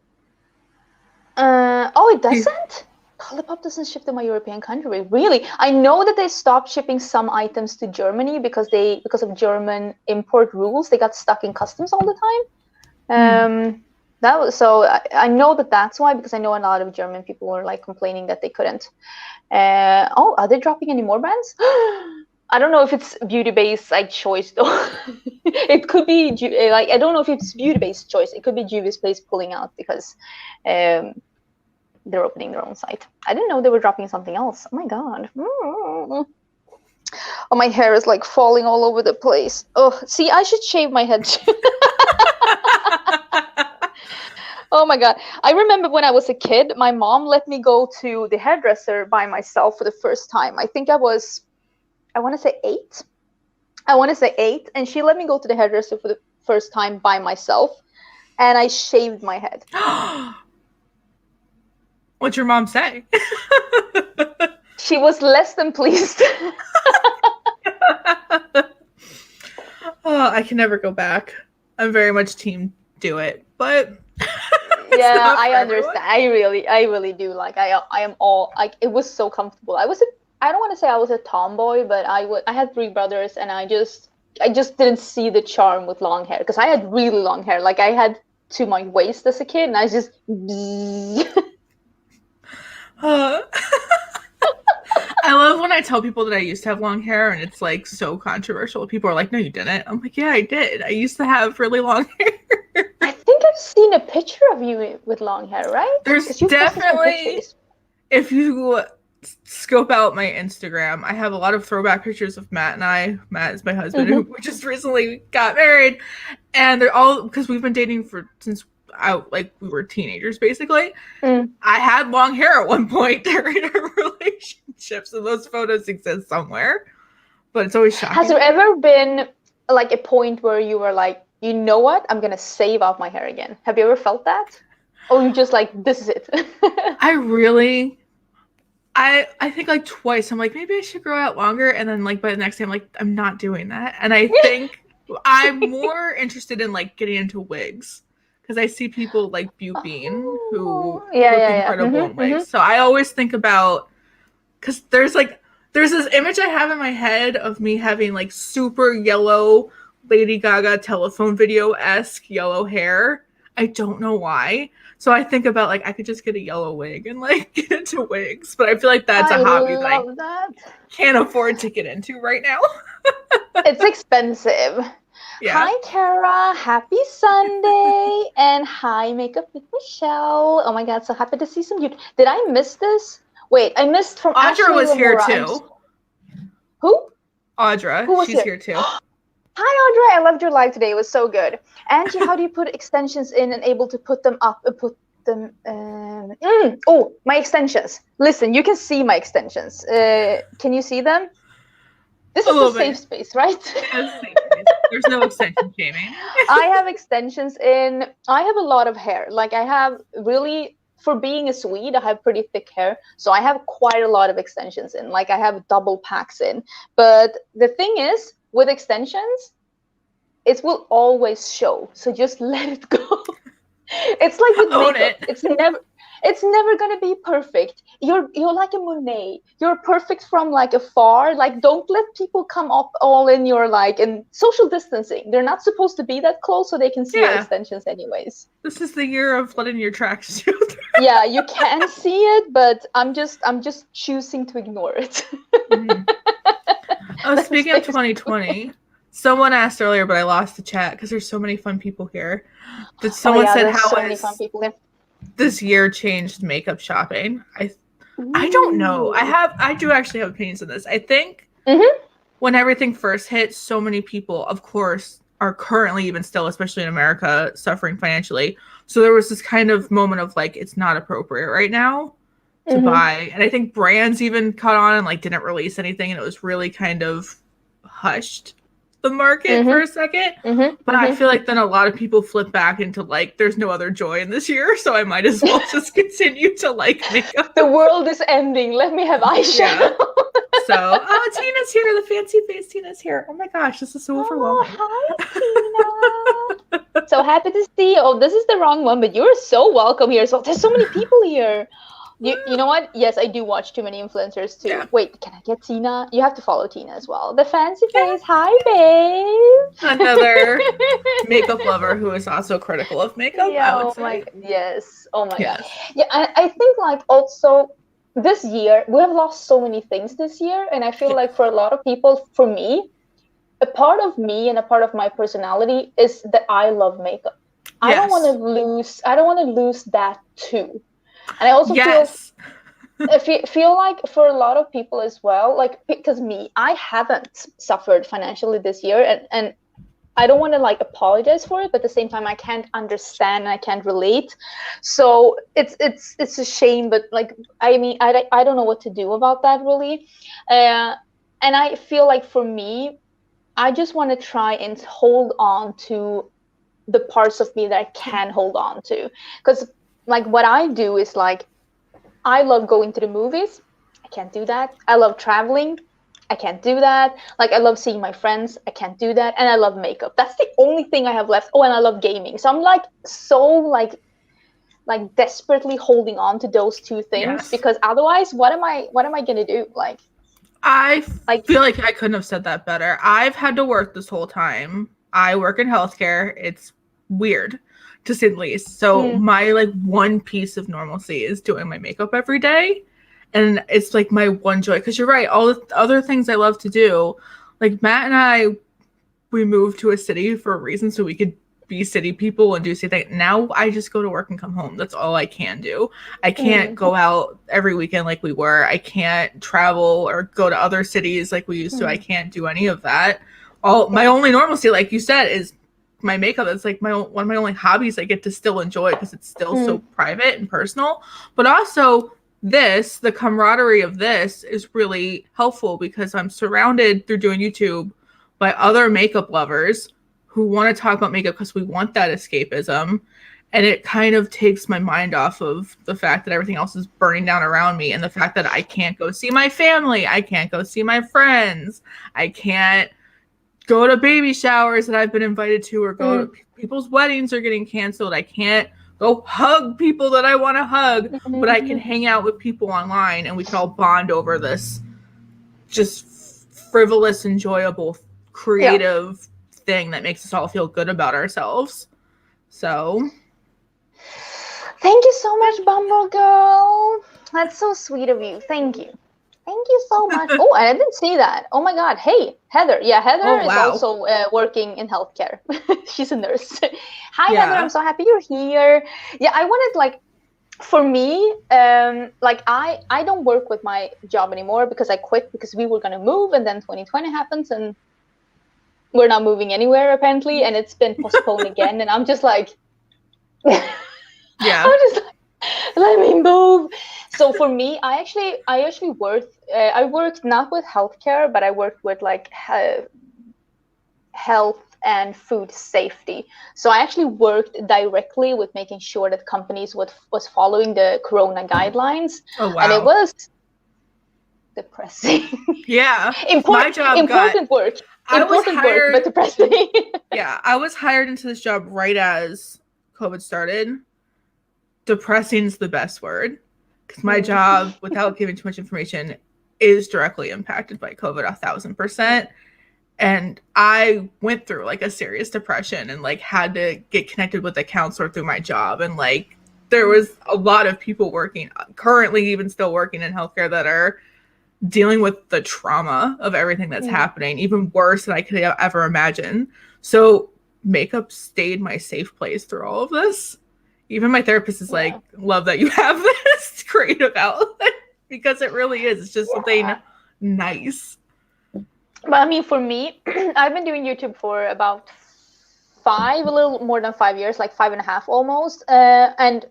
Oh, it doesn't? Colourpop doesn't ship to my European country. Really? I know that they stopped shipping some items to Germany because of German import rules. They got stuck in customs all the time. I know that's why, because I know a lot of German people were like complaining that they couldn't. Are they dropping any more brands? I don't know if it's Beauty Bay's like choice though. It could be I don't know if it's Beauty Bay's choice. It could be Juvia's Place pulling out because they're opening their own site. I didn't know they were dropping something else. Oh my god. Oh, my hair is like falling all over the place. Oh, see, I should shave my head too. Oh my god. I remember when I was a kid, my mom let me go to the hairdresser by myself for the first time. I think I want to say 8. And she let me go to the hairdresser for the first time by myself, and I shaved my head. What'd your mom say? She was less than pleased. Oh, I can never go back. I'm very much team do it, but Yeah, I understand. I really do. Like I am all like it was so comfortable. I don't want to say I was a tomboy, but I had three brothers, and I just didn't see the charm with long hair because I had really long hair. Like I had to my waist as a kid, and I was just. I love when I tell people that I used to have long hair, and it's like so controversial. People are like, "No, you didn't." I'm like, "Yeah, I did. I used to have really long hair." I think I've seen a picture of you with long hair, right? There's Because you posted some definitely, pictures. if you scope out my Instagram, I have a lot of throwback pictures of Matt and I. Matt is my husband, who we just recently got married, and they're all because we've been dating since we were teenagers, basically. I had long hair at one point during our relationship, so those photos exist somewhere. But it's always shocking. Has there ever been like a point where you were like, you know what, I'm gonna save off my hair again? Have you ever felt that? Or you just like, this is it? I think like twice. I'm like, maybe I should grow out longer, and then like by the next day, I'm like, I'm not doing that. And I think I'm more interested in like getting into wigs because I see people like Butte Bean who look incredible in wigs. So I always think about because there's this image I have in my head of me having like super yellow Lady Gaga telephone video-esque yellow hair. I don't know why. So I think about like I could just get a yellow wig and like get into wigs, but I feel like that's a hobby that I can't afford to get into right now. It's expensive. Yeah. Hi Kara, happy Sunday, and hi Makeup with Michelle. Oh my god, so happy to see some beauty. Did I miss this? Wait, I missed from Audra was here too. Who? Audra, she's here too. Hi, Audrey. I loved your live today. It was so good. Angie, how do you put extensions in and able to put them up and put them... Oh, my extensions. Listen, you can see my extensions. Can you see them? This is a safe space, right? Safe space. There's no extension shaming. I have extensions in... I have a lot of hair. Like, I have really... For being a Swede, I have pretty thick hair. So I have quite a lot of extensions in. Like, I have double packs in. But the thing is... With extensions, it will always show. So just let it go. It's like with makeup. It's never gonna be perfect. You're like a Monet. You're perfect from like afar. Like don't let people come up all in your like and social distancing. They're not supposed to be that close so they can see your extensions anyways. This is the year of letting your tracks show. Yeah, you can see it, but I'm just choosing to ignore it. Oh, speaking of 2020, someone asked earlier, but I lost the chat because there's so many fun people here. That someone said how this year changed makeup shopping. I don't know. I do actually have opinions on this. I think when everything first hit, so many people, of course, are currently even still, especially in America, suffering financially. So there was this kind of moment of like, it's not appropriate right now to buy. And I think brands even caught on and like didn't release anything, and it was really kind of hushed the market for a second. But I feel like then a lot of people flip back into like there's no other joy in this year, so I might as well just continue to like makeup. The world is ending. Let me have eyeshadow. So Tina's here, the fancy face Tina's here. Oh my gosh, this is so overwhelming. Hi Tina. So happy to see you. Oh, this is the wrong one, but you're so welcome here. So there's so many people here. You know what? Yes, I do watch too many influencers too. Yeah. Wait, can I get Tina? You have to follow Tina as well. The fancy face. Hi, babe. Another makeup lover who is also critical of makeup. Yeah, yes. Oh my god. Yeah, I think like also this year we have lost so many things this year, and I feel like for a lot of people, for me, a part of me and a part of my personality is that I love makeup. Yes. I don't want to lose that too. And I also feel like for a lot of people as well, like because I haven't suffered financially this year, and I don't want to like apologize for it, but at the same time I can't understand and I can't relate. So it's a shame, but like I mean I don't know what to do about that really, and I feel like for me, I just want to try and hold on to the parts of me that I can hold on to, because. Like what I do is like, I love going to the movies. I can't do that. I love traveling. I can't do that. Like, I love seeing my friends. I can't do that. And I love makeup. That's the only thing I have left. Oh, and I love gaming. So I'm like so like desperately holding on to those two things, Yes. because otherwise, what am I gonna do? I Like feel like I couldn't have said that better. I've had to work this whole time. I work in healthcare. It's weird, to say the least. So my like one piece of normalcy is doing my makeup every day. And it's like my one joy. Because you're right, all the other things I love to do, like Matt and I, we moved to a city for a reason so we could be city people and do city things. Now I just go to work and come home. That's all I can do. I can't go out every weekend like we were. I can't travel or go to other cities like we used to. I can't do any of that. My only normalcy, like you said, is my makeup. That's like one of my only hobbies I get to still enjoy because it's still so private and personal. But also the camaraderie of this is really helpful because I'm surrounded through doing YouTube by other makeup lovers who want to talk about makeup because we want that escapism. And it kind of takes my mind off of the fact that everything else is burning down around me and the fact that I can't go see my family. I can't go see my friends. I can't go to baby showers that I've been invited to, or go to people's weddings are getting canceled. I can't go hug people that I want to hug, but I can hang out with people online and we can all bond over this just frivolous, enjoyable, creative thing that makes us all feel good about ourselves. So thank you so much, Bumble Girl. That's so sweet of you. Thank you so much. Oh, I didn't see that. Oh my god. Hey, Heather. Yeah, Heather is also working in healthcare. She's a nurse. Hi, Heather. I'm so happy you're here. Yeah, I wanted, for me, I don't work with my job anymore because I quit because we were gonna move, and then 2020 happens and we're not moving anywhere apparently, and it's been postponed again, and I'm just like I'm just like, let me move. So for me, I actually worked I worked not with healthcare, but I worked with health and food safety. So I actually worked directly with making sure that companies was following the corona guidelines. Oh wow. And it was depressing. Yeah. Important work. Important work, but depressing. Yeah, I was hired into this job right as COVID started. Depressing is the best word, because my job, without giving too much information, is directly impacted by COVID 1,000%. And I went through a serious depression and had to get connected with a counselor through my job. And there was a lot of people working, currently even still working in healthcare, that are dealing with the trauma of everything that's happening, even worse than I could ever imagine. So makeup stayed my safe place through all of this. Even my therapist is love that you have this creative outlet, because it really is. It's just something nice. But I mean, for me, I've been doing YouTube for about a little more than 5 years, 5.5 almost. And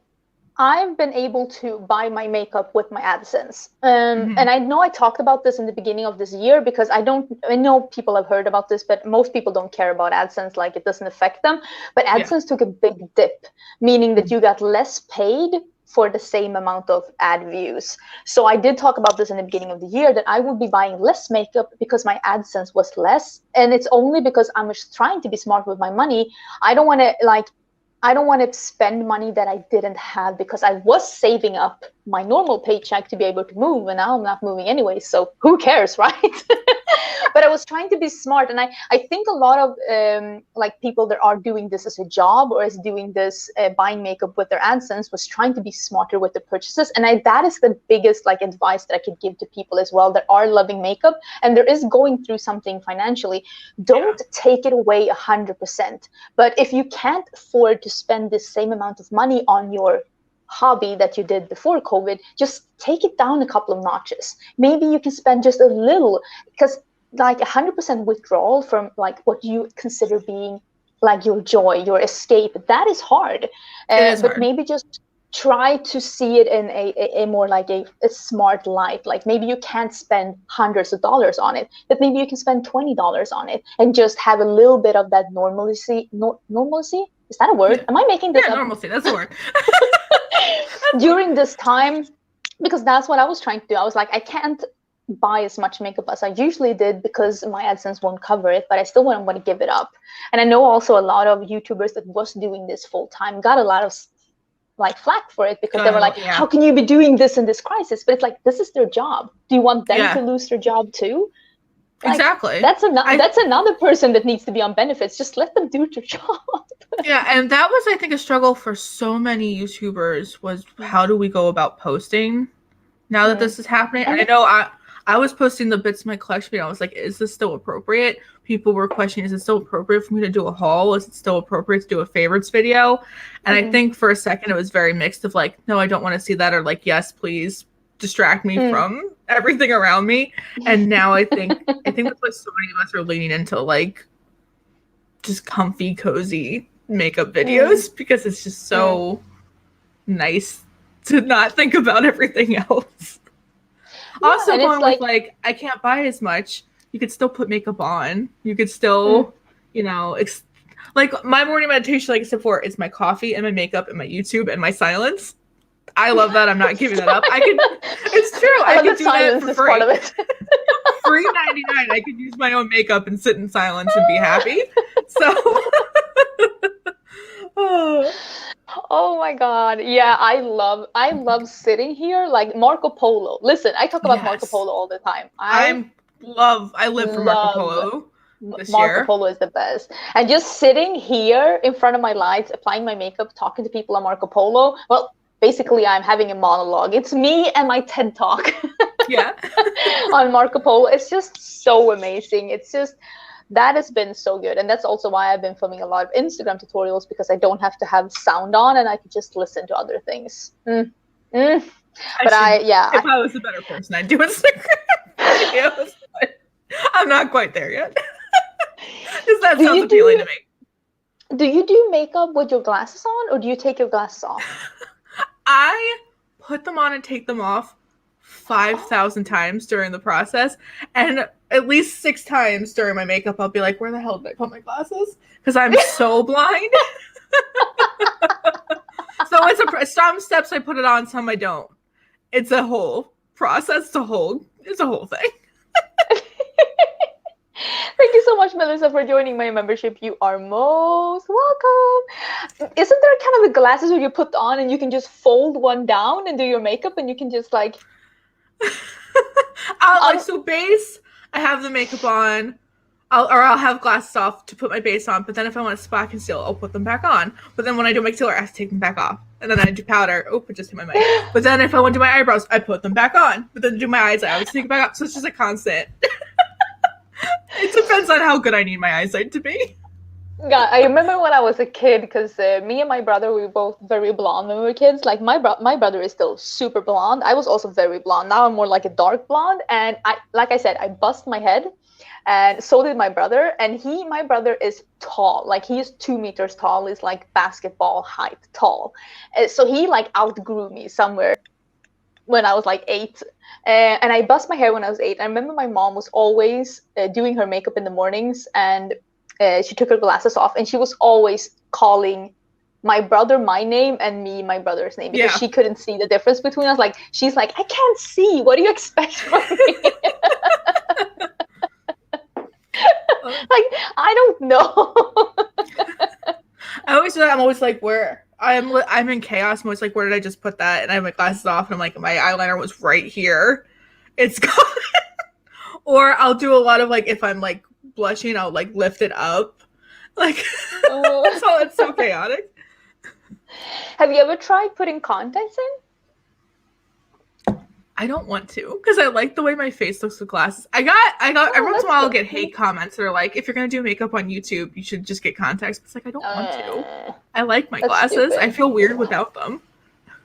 I've been able to buy my makeup with my AdSense. And I know I talked about this in the beginning of this year, because I know people have heard about this, but most people don't care about AdSense, it doesn't affect them. But AdSense took a big dip, meaning that you got less paid for the same amount of ad views. So I did talk about this in the beginning of the year, that I would be buying less makeup because my AdSense was less. And it's only because I'm just trying to be smart with my money. I don't want to spend money that I didn't have, because I was saving up my normal paycheck to be able to move, and now I'm not moving anyway, so who cares, right? But I was trying to be smart, and I think a lot of people that are doing this as a job, or is doing this buying makeup with their AdSense, was trying to be smarter with the purchases. And that is the biggest advice that I could give to people as well that are loving makeup and there is going through something financially. Don't take it away 100%, but if you can't afford to spend the same amount of money on your hobby that you did before COVID, just take it down a couple of notches. Maybe you can spend just a little, because 100% withdrawal from what you consider being your joy, your escape, that is hard. But hard. Maybe just try to see it in a more a smart light. Maybe you can't spend hundreds of dollars on it, but maybe you can spend $20 on it and just have a little bit of that normalcy. Normalcy? Is that a word? Am I making this up? Normalcy, that's a word. During this time, because that's what I was trying to do. I was I can't buy as much makeup as I usually did because my AdSense won't cover it, but I still wouldn't want to give it up. And I know also a lot of YouTubers that was doing this full time got a lot of like flack for it because they were like, how can you be doing this in this crisis? But it's like, this is their job. Do you want them to lose their job too? Like, exactly. That's another person that needs to be on benefits. Just let them do their job. Yeah, and that was, I think, a struggle for so many YouTubers was how do we go about posting now that this is happening? And I know I was posting the bits of my collection, and I was like, is this still appropriate? People were questioning, is it still appropriate for me to do a haul? Is it still appropriate to do a favorites video? And I think for a second it was very mixed of like, no, I don't want to see that, or like, yes, please distract me from everything around me. And now I think that's why so many of us are leaning into like just comfy, cozy makeup videos because it's just so nice to not think about everything else. Also going with like, I can't buy as much. You could still put makeup on. You could still, you know, like my morning meditation, like I said before, is my coffee and my makeup and my YouTube and my silence. I love that. I'm not giving that up. It's true. I could do that for free. $3.99. I could use my own makeup and sit in silence and be happy. So Oh my God. Yeah, I love sitting here like Marco Polo. Listen, I talk about Marco Polo all the time. I live for Marco Polo. Marco Polo is the best. And just sitting here in front of my lights, applying my makeup, talking to people on Marco Polo. Well, basically I'm having a monologue. It's me and my TED Talk. On Marco Polo. It's just so amazing. It's just that has been so good. And that's also why I've been filming a lot of Instagram tutorials, because I don't have to have sound on and I could just listen to other things. But if I was a better person, I'd do Instagram videos. But I'm not quite there yet. Because that sounds appealing to me. Do you do makeup with your glasses on, or do you take your glasses off? I put them on and take them off 5,000 times during the process, and at least 6 times during my makeup I'll be like, where the hell did I put my glasses? Because I'm so blind. So it's some steps I put it on, some I don't. It's a whole process. It's a whole thing. Thank you so much, Melissa, for joining my membership. You are most welcome. Isn't there kind of a glasses where you put on and you can just fold one down and do your makeup, and you can just like so base, I have the makeup on, I'll have glasses off to put my base on, but then if I want to spot conceal, I'll put them back on. But then when I do my concealer, I have to take them back off. And then I do powder. Oh, it just hit my mic. But then if I want to do my eyebrows, I put them back on. But then to do my eyes, I always take it back off. So it's just a constant. It depends on how good I need my eyesight to be. Yeah, I remember when I was a kid, because me and my brother, we were both very blonde when we were kids. Like my brother is still super blonde. I was also very blonde. Now I'm more like a dark blonde. And like I said, I bust my head, and so did my brother. And my brother is tall. Like he is 2 meters tall. He's like basketball height tall. So he like outgrew me somewhere when I was like 8. And I bust my hair when I was 8. I remember my mom was always doing her makeup in the mornings, and she took her glasses off, and she was always calling my brother my name and me my brother's name, because she couldn't see the difference between us. Like she's like, I can't see. What do you expect from me? Like I don't know. I'm always like, where I'm in chaos. I'm always like, where did I just put that? And I have my glasses off, and I'm like, my eyeliner was right here. It's gone. Or I'll do a lot of like, if I'm like blushing, I'll like lift it up. Like it's so chaotic. Have you ever tried putting contacts in? I don't want to, because I like the way my face looks with glasses. I got every once in a while I'll get hate comments that are like, if you're gonna do makeup on YouTube, you should just get contacts. But it's like, I don't want to. I like my glasses. Stupid. I feel weird without them.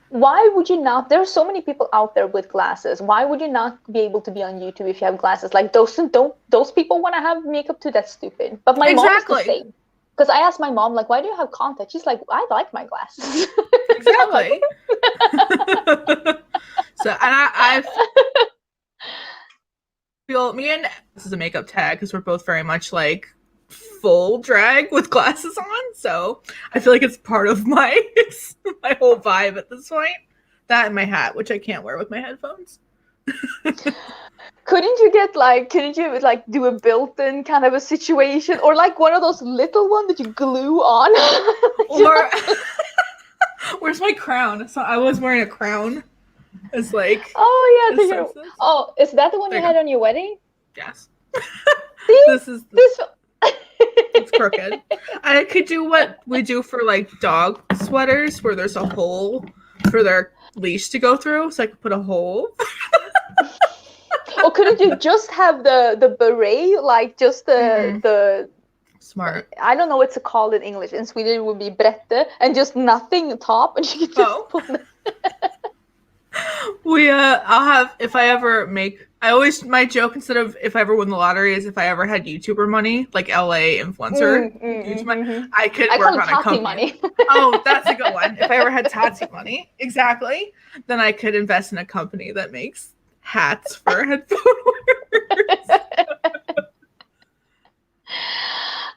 Why would you not? There are so many people out there with glasses. Why would you not be able to be on YouTube if you have glasses? Like those people want to have makeup too? That's stupid. But my mom is the same. Because I asked my mom, like, why do you have contacts? She's like, I like my glasses. Exactly. So, and I feel me and this is a makeup tag, because we're both very much like full drag with glasses on. So I feel like it's part of my whole vibe at this point. That and my hat, which I can't wear with my headphones. Couldn't you do a built-in kind of a situation, or like one of those little ones that you glue on? Or where's my crown? So I was wearing a crown. It's like, oh yeah, oh, is that the one you had on your wedding? Yes. See? This it's crooked. I could do what we do for like dog sweaters, where there's a hole for their leash to go through, so I could put a hole. Or couldn't you just have the beret, like just the smart? I don't know what to call it in English. In Sweden it would be brette, and just nothing top, and you could just pull it. I'll have, if I ever make, my joke instead of if I ever win the lottery is if I ever had YouTuber money, like LA influencer, I could work on a company. Money. Oh, that's a good one. If I ever had Tati money, exactly, then I could invest in a company that makes hats for headphone wearers.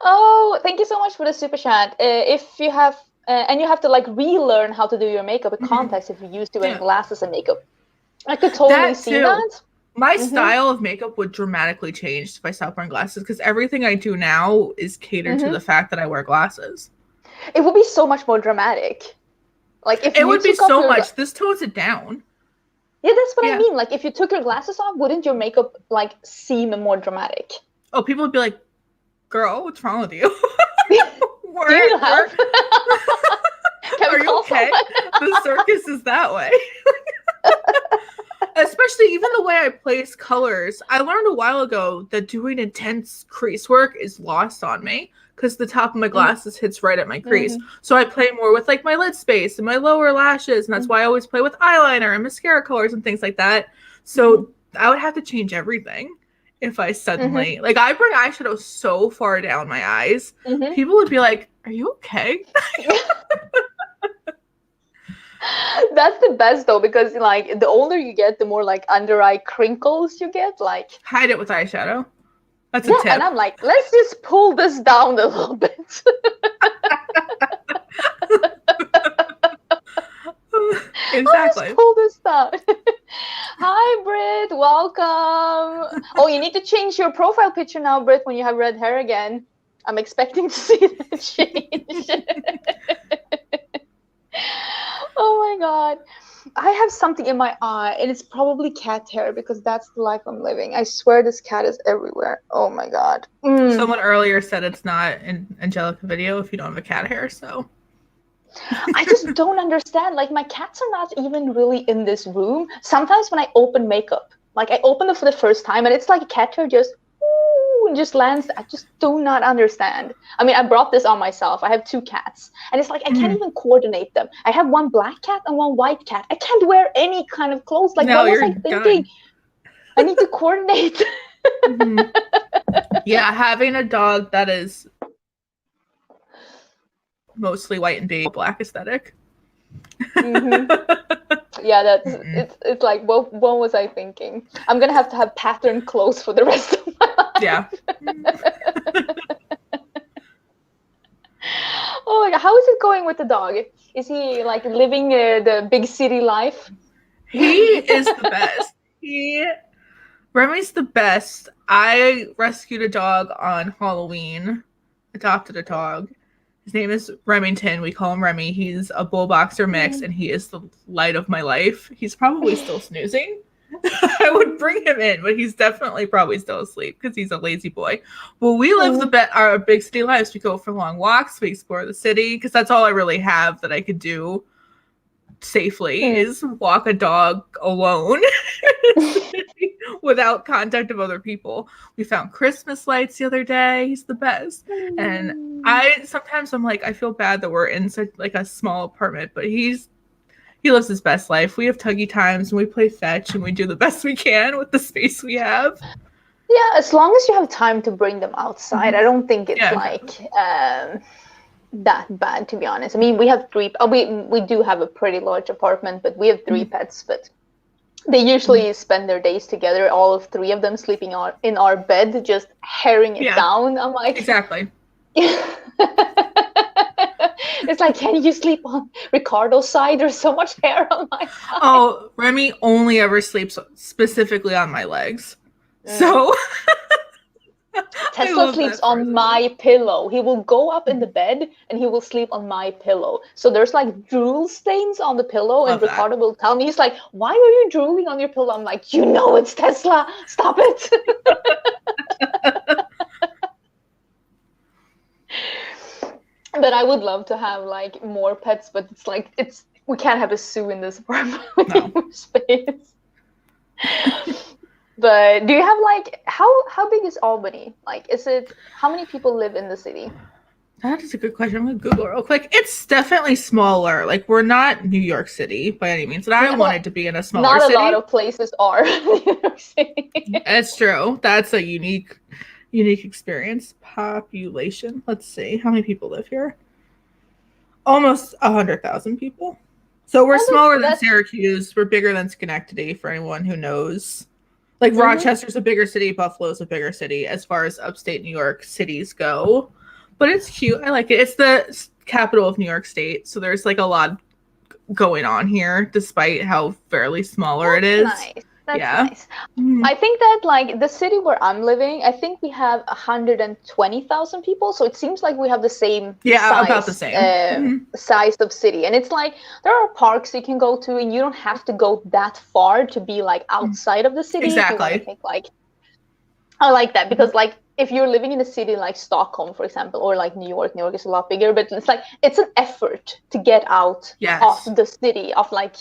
Oh, thank you so much for the super chat. If you have, and you have to like relearn how to do your makeup in context if you're used to wearing glasses and makeup. I could totally see that. My style of makeup would dramatically change if I stopped wearing glasses, because everything I do now is catered to the fact that I wear glasses. It would be so much more dramatic. Like if it would be so much. This tones it down. Yeah, that's what I mean. Like if you took your glasses off, wouldn't your makeup like seem more dramatic? Oh, people would be like, "Girl, what's wrong with you? Do you need help? Are you okay? The circus is that way." Especially even the way I place colors. I learned a while ago that doing intense crease work is lost on me because the top of my glasses hits right at my crease. So I play more with like my lid space and my lower lashes, and that's why I always play with eyeliner and mascara colors and things like that. So I would have to change everything if I suddenly like I bring eyeshadow so far down my eyes. People would be like, "Are you okay?" That's the best though, because like the older you get, the more like under eye crinkles you get. Like hide it with eyeshadow. That's a tip. And I'm like, let's just pull this down a little bit. Exactly. Let's pull this down. Hi, Britt. Welcome. Oh, you need to change your profile picture now, Britt, when you have red hair again. I'm expecting to see that change. Oh my god. I have something in my eye, and it's probably cat hair because that's the life I'm living. I swear this cat is everywhere. Oh my god. Someone earlier said it's not an Angelica video if you don't have a cat hair, so. I just don't understand. Like, my cats are not even really in this room. Sometimes when I open makeup, like I open it for the first time, and it's like a cat hair just lands. I just do not understand. I mean, I brought this on myself. I have 2 cats, and it's like I can't even coordinate them. I have one black cat and one white cat. I can't wear any kind of clothes. Like, what was I thinking? Done. I need to coordinate. Yeah, having a dog that is mostly white and beige, black aesthetic. Yeah, that's it's like what was I thinking? I'm gonna have to have patterned clothes for the rest of my life. Yeah. Oh my god, how is it going with the dog? Is he like living the big city life? He is the best. Remy's the best. I rescued a dog on Halloween. Adopted a dog. His name is Remington. We call him Remy. He's a bull boxer mix, and he is the light of my life. He's probably still snoozing. I would bring him in, but he's definitely probably still asleep because he's a lazy boy. Well, we live our big city lives. We go for long walks. We explore the city because that's all I really have that I could do safely is walk a dog alone without contact of other people. We found Christmas lights the other day. He's the best. And I'm like, I feel bad that we're in such like a small apartment, but he lives his best life. We have tuggy times and we play fetch and we do the best we can with the space we have. Yeah, as long as you have time to bring them outside, I don't think it's that bad, to be honest. I mean, we have 3. We do have a pretty large apartment, but we have 3 pets. But they usually spend their days together. All of 3 of them sleeping in our bed, just herring it down. I'm like, exactly. It's It's like, can you sleep on Ricardo's side? There's so much hair on my side. Oh, Remy only ever sleeps specifically on my legs. So Tesla sleeps on my pillow. He will go up in the bed and he will sleep on my pillow. So there's like drool stains on the pillow, and Ricardo will tell me, he's like, why are you drooling on your pillow? I'm like, you know it's Tesla. Stop it. But I would love to have like more pets, but it's like we can't have a zoo in this apartment with more space. But do you have like how big is Albany? Like, how many people live in the city? That is a good question. I'm gonna Google it real quick. It's definitely smaller. Like, we're not New York City by any means, and I wanted to be in a smaller city. Not a lot of places are New York City. That's true. That's a unique experience. Population. Let's see. How many people live here? Almost 100,000 people. So we're smaller than Syracuse. We're bigger than Schenectady, for anyone who knows. Like, Rochester's a bigger city. Buffalo's a bigger city as far as upstate New York cities go. But it's cute. I like it. It's the capital of New York State. So there's like a lot going on here, despite how fairly smaller it is. Nice. That's nice. I think that like the city where I'm living, I think we have 120,000 people. So it seems like we have the same size, about the same size of city. And it's like there are parks you can go to, and you don't have to go that far to be like outside of the city. Exactly. I think like I like that because like if you're living in a city like Stockholm, for example, or like New York is a lot bigger, but it's like it's an effort to get out of the city, of like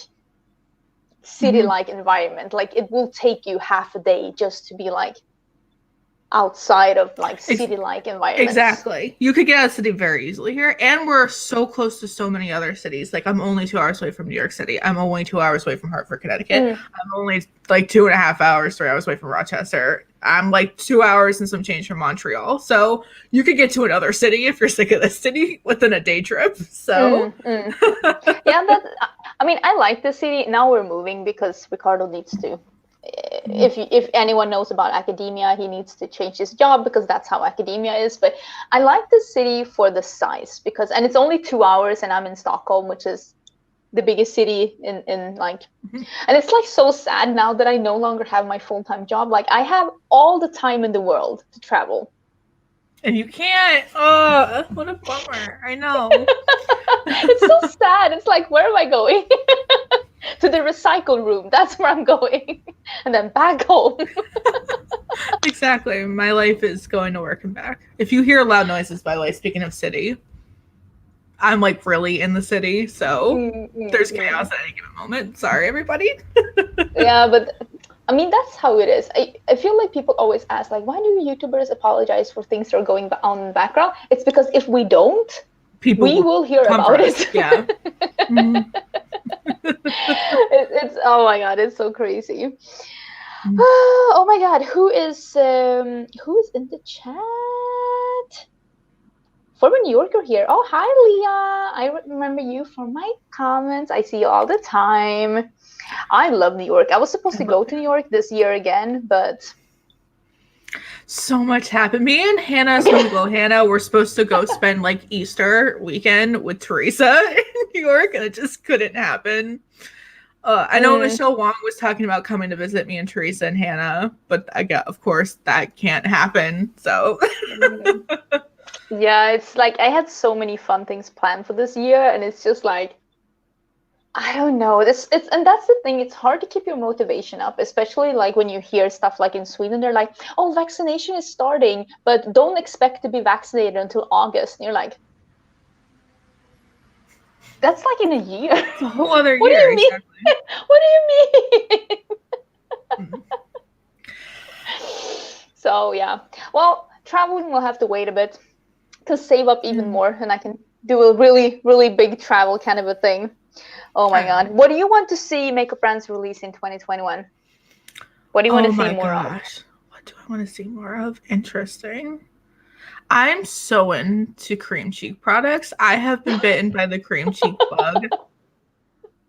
city-like environment. Like it will take you half a day just to be like outside of like city-like environment. Exactly. You could get out of the city very easily here, and we're so close to so many other cities. Like, I'm only 2 hours away from New York City. I'm only 2 hours away from Hartford, Connecticut. I'm only like 2.5 hours, 3 hours away from Rochester. I'm like 2 hours and some change from Montreal. So you could get to another city if you're sick of this city within a day trip. So yeah, I mean, I like the city. Now we're moving because Ricardo needs to. If anyone knows about academia, he needs to change his job because that's how academia is. But I like the city for the size and it's only 2 hours, and I'm in Stockholm, which is the biggest city in like, and it's like so sad now that I no longer have my full-time job. Like I have all the time in the world to travel. And you can't. Oh, what a bummer. I know. It's so sad. It's like, where am I going? To the recycle room. That's where I'm going. And then back home. Exactly. My life is going to work and back. If you hear loud noises, by the way, speaking of city, I'm like really in the city. So there's chaos at any given moment. Sorry, everybody. Yeah, but I mean, that's how it is. I feel like people always ask, like, why do YouTubers apologize for things that are going on in the background? It's because if we don't, we will hear about it. Yeah. It's oh my god, it's so crazy. Oh my god, who is in the chat? Former New Yorker here. Oh, hi, Leah. I remember you from my comments. I see you all the time. I love New York. I was supposed to go to New York this year again, but so much happened. Me and Hannah, Hannah, were supposed to go spend like Easter weekend with Teresa in New York, and it just couldn't happen. I know Michelle Wong was talking about coming to visit me and Teresa and Hannah, but of course that can't happen. So yeah, it's like I had so many fun things planned for this year, and it's just like, I don't know. And that's the thing. It's hard to keep your motivation up, especially like when you hear stuff like in Sweden, they're like, "Oh, vaccination is starting, but don't expect to be vaccinated until August." And you're like, "That's like in a year." It's a whole other What year. do you mean? Exactly. What do you mean? So yeah. Well, traveling will have to wait a bit to save up even more, and I can do a really, really big travel kind of a thing. Oh my god. What do you want to see Makeup Brands release in 2021? What do you want to see more of? What do I want to see more of? Interesting. I'm so into cream cheek products. I have been bitten by the cream cheek bug.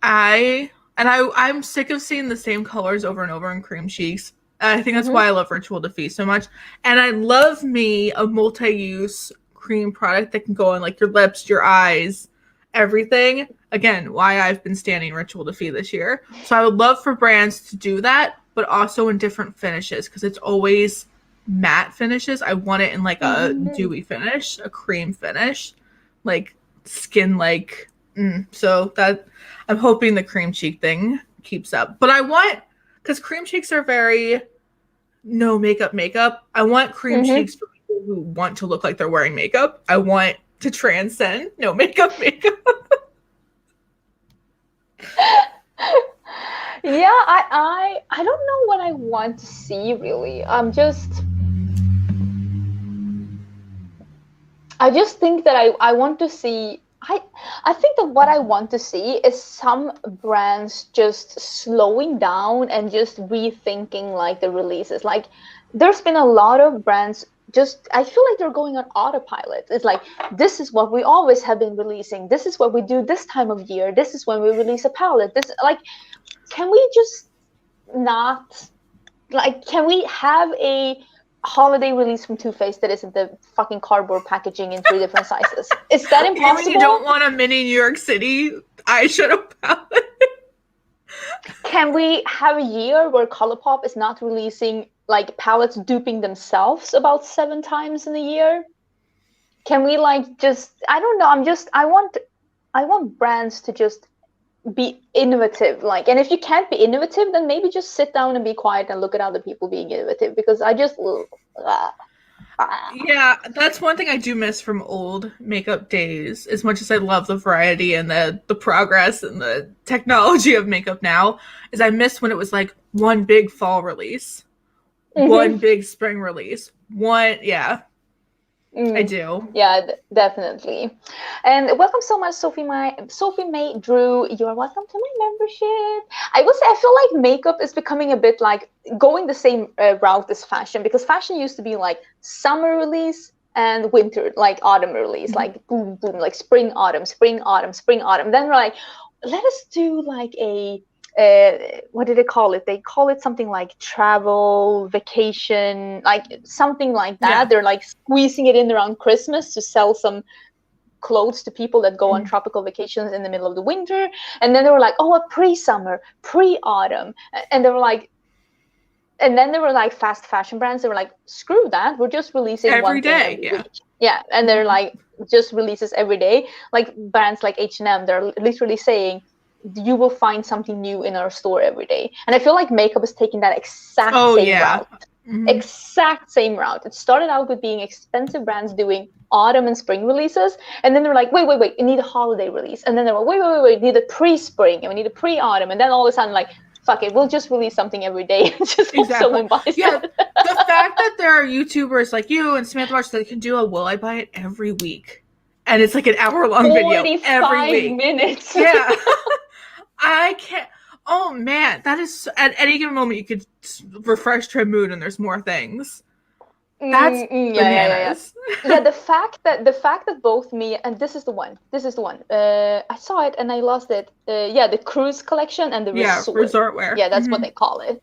I'm sick of seeing the same colors over and over in cream cheeks. I think that's why I love Ritual Defeat so much. And I love me a multi-use cream product that can go on like your lips, your eyes, everything. Again, why I've been standing Ritual Defeat this year. So I would love for brands to do that, but also in different finishes, because it's always matte finishes. I want it in like a dewy finish, a cream finish, like skin like. So that I'm hoping the cream cheek thing keeps up. But I want, because cream cheeks are very no makeup. I want cream cheeks for people who want to look like they're wearing makeup. I want to transcend no makeup. Yeah, I don't know what I want to see really. I just think that I want to see. I think that what I want to see is some brands just slowing down and just rethinking like the releases. Like there's been a lot of brands just, I feel like they're going on autopilot. It's like, this is what we always have been releasing. This is what we do this time of year. This is when we release a palette. This, like, can we just not, like, can we have a holiday release from Too Faced that isn't the fucking cardboard packaging in 3 different sizes? Is that impossible? You don't want a mini New York City eyeshadow palette? Can we have a year where ColourPop is not releasing like palettes duping themselves about 7 times in a year? Can we like just, I don't know, I want brands to just be innovative, like, and if you can't be innovative, then maybe just sit down and be quiet and look at other people being innovative, because I just yeah, that's one thing I do miss from old makeup days. As much as I love the variety and the progress and the technology of makeup now, is I miss when it was like one big fall release, one big spring release, I do. Yeah, definitely. And welcome so much, Sophie May Drew. You're welcome to my membership. I will say, I feel like makeup is becoming a bit like going the same route as fashion, because fashion used to be like summer release and winter, like autumn release, like boom, boom, like spring, autumn, spring, autumn, spring, autumn. Then we're like, let us do like a what did they call it? They call it something like travel, vacation, like something like that. Yeah. They're like squeezing it in around Christmas to sell some clothes to people that go on tropical vacations in the middle of the winter. And then they were like, oh, a pre-summer, pre-autumn. And they were like, and then there were like fast fashion brands. They were like, screw that. We're just releasing every one day. Every week. Yeah. And they're like, just releases every day. Like brands like H&M, they're literally saying, you will find something new in our store every day. And I feel like makeup is taking that exact same route. Exact same route. It started out with being expensive brands doing autumn and spring releases. And then they're like, wait, we need a holiday release. And then they're like, wait, we need a pre-spring and we need a pre-autumn. And then all of a sudden, like, fuck it, we'll just release something every day. Just hope someone buys it. The fact that there are YouTubers like you and Samantha March that can do a will I buy it every week. And it's like an hour-long video every week. 45 minutes. Yeah. I can't. Oh man, that is, at any given moment you could refresh your mood and there's more things. That's bananas. Yeah, the fact that both me and this is the one. I saw it and I lost it. The cruise collection and the resort wear. Yeah, that's what they call it.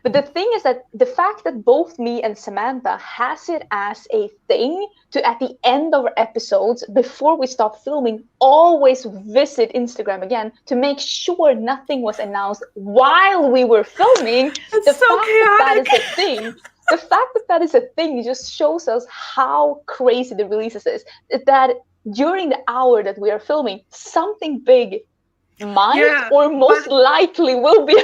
But the thing is that the fact that both me and Samantha has it as a thing to, at the end of our episodes before we stop filming, always visit Instagram again to make sure nothing was announced while we were filming. That's so chaotic. That is a thing. The fact that that is a thing just shows us how crazy the releases is. That during the hour that we are filming, something big might or most likely will be.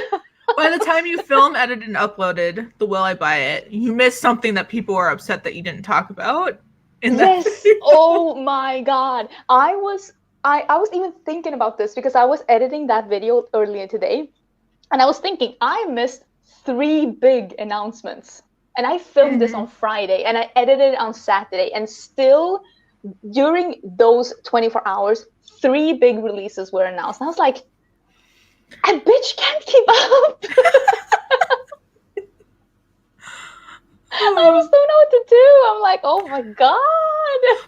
By the time you film, edited, and uploaded the Will I Buy It, you missed something that people were upset that you didn't talk about. Yes. Oh my God. I was even thinking about this because I was editing that video earlier today, and I was thinking I missed 3 big announcements. And I filmed this on Friday and I edited it on Saturday, and still during those 24 hours, 3 big releases were announced. And I was like, a bitch can't keep up. I just don't know what to do. I'm like, oh my God.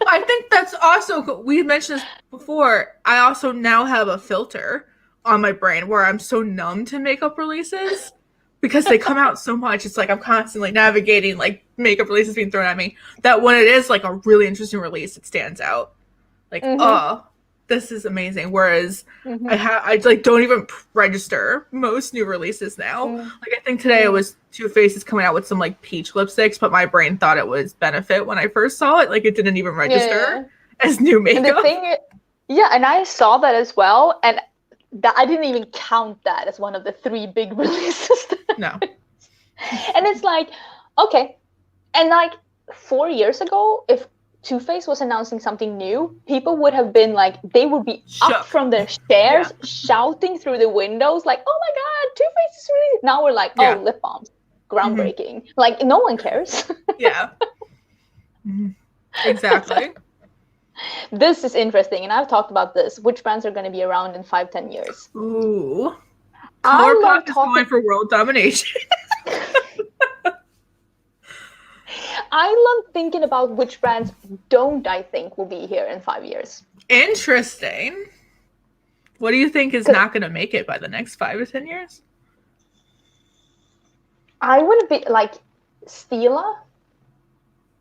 I think that's also, we mentioned this before, I also now have a filter on my brain where I'm so numb to makeup releases. Because they come out so much, it's like I'm constantly navigating like makeup releases being thrown at me, that when it is like a really interesting release, it stands out. Like, oh, this is amazing. Whereas Mm-hmm. I like don't even register most new releases now. Like I think today it was Too Faced is coming out with some like peach lipsticks, but my brain thought it was Benefit when I first saw it. Like it didn't even register as new makeup. And the thing, and I saw that as well, and that I didn't even count that as one of the 3 big releases. No. And it's like, okay, and like 4 years ago, if Too Faced was announcing something new, people would have been like, they would be up from their chairs, shouting through the windows, like, "Oh my God, Too Faced is really!" Now we're like, "Oh, lip balms, groundbreaking!" Like no one cares. Exactly. This is interesting, and I've talked about this. Which brands are going to be around in 5-10 years? Ooh, ColourPop is going for world domination. I love thinking about which brands I think will be here in 5 years. Interesting. What do you think is not going to make it by the next 5 to 10 years? I would be like Stila.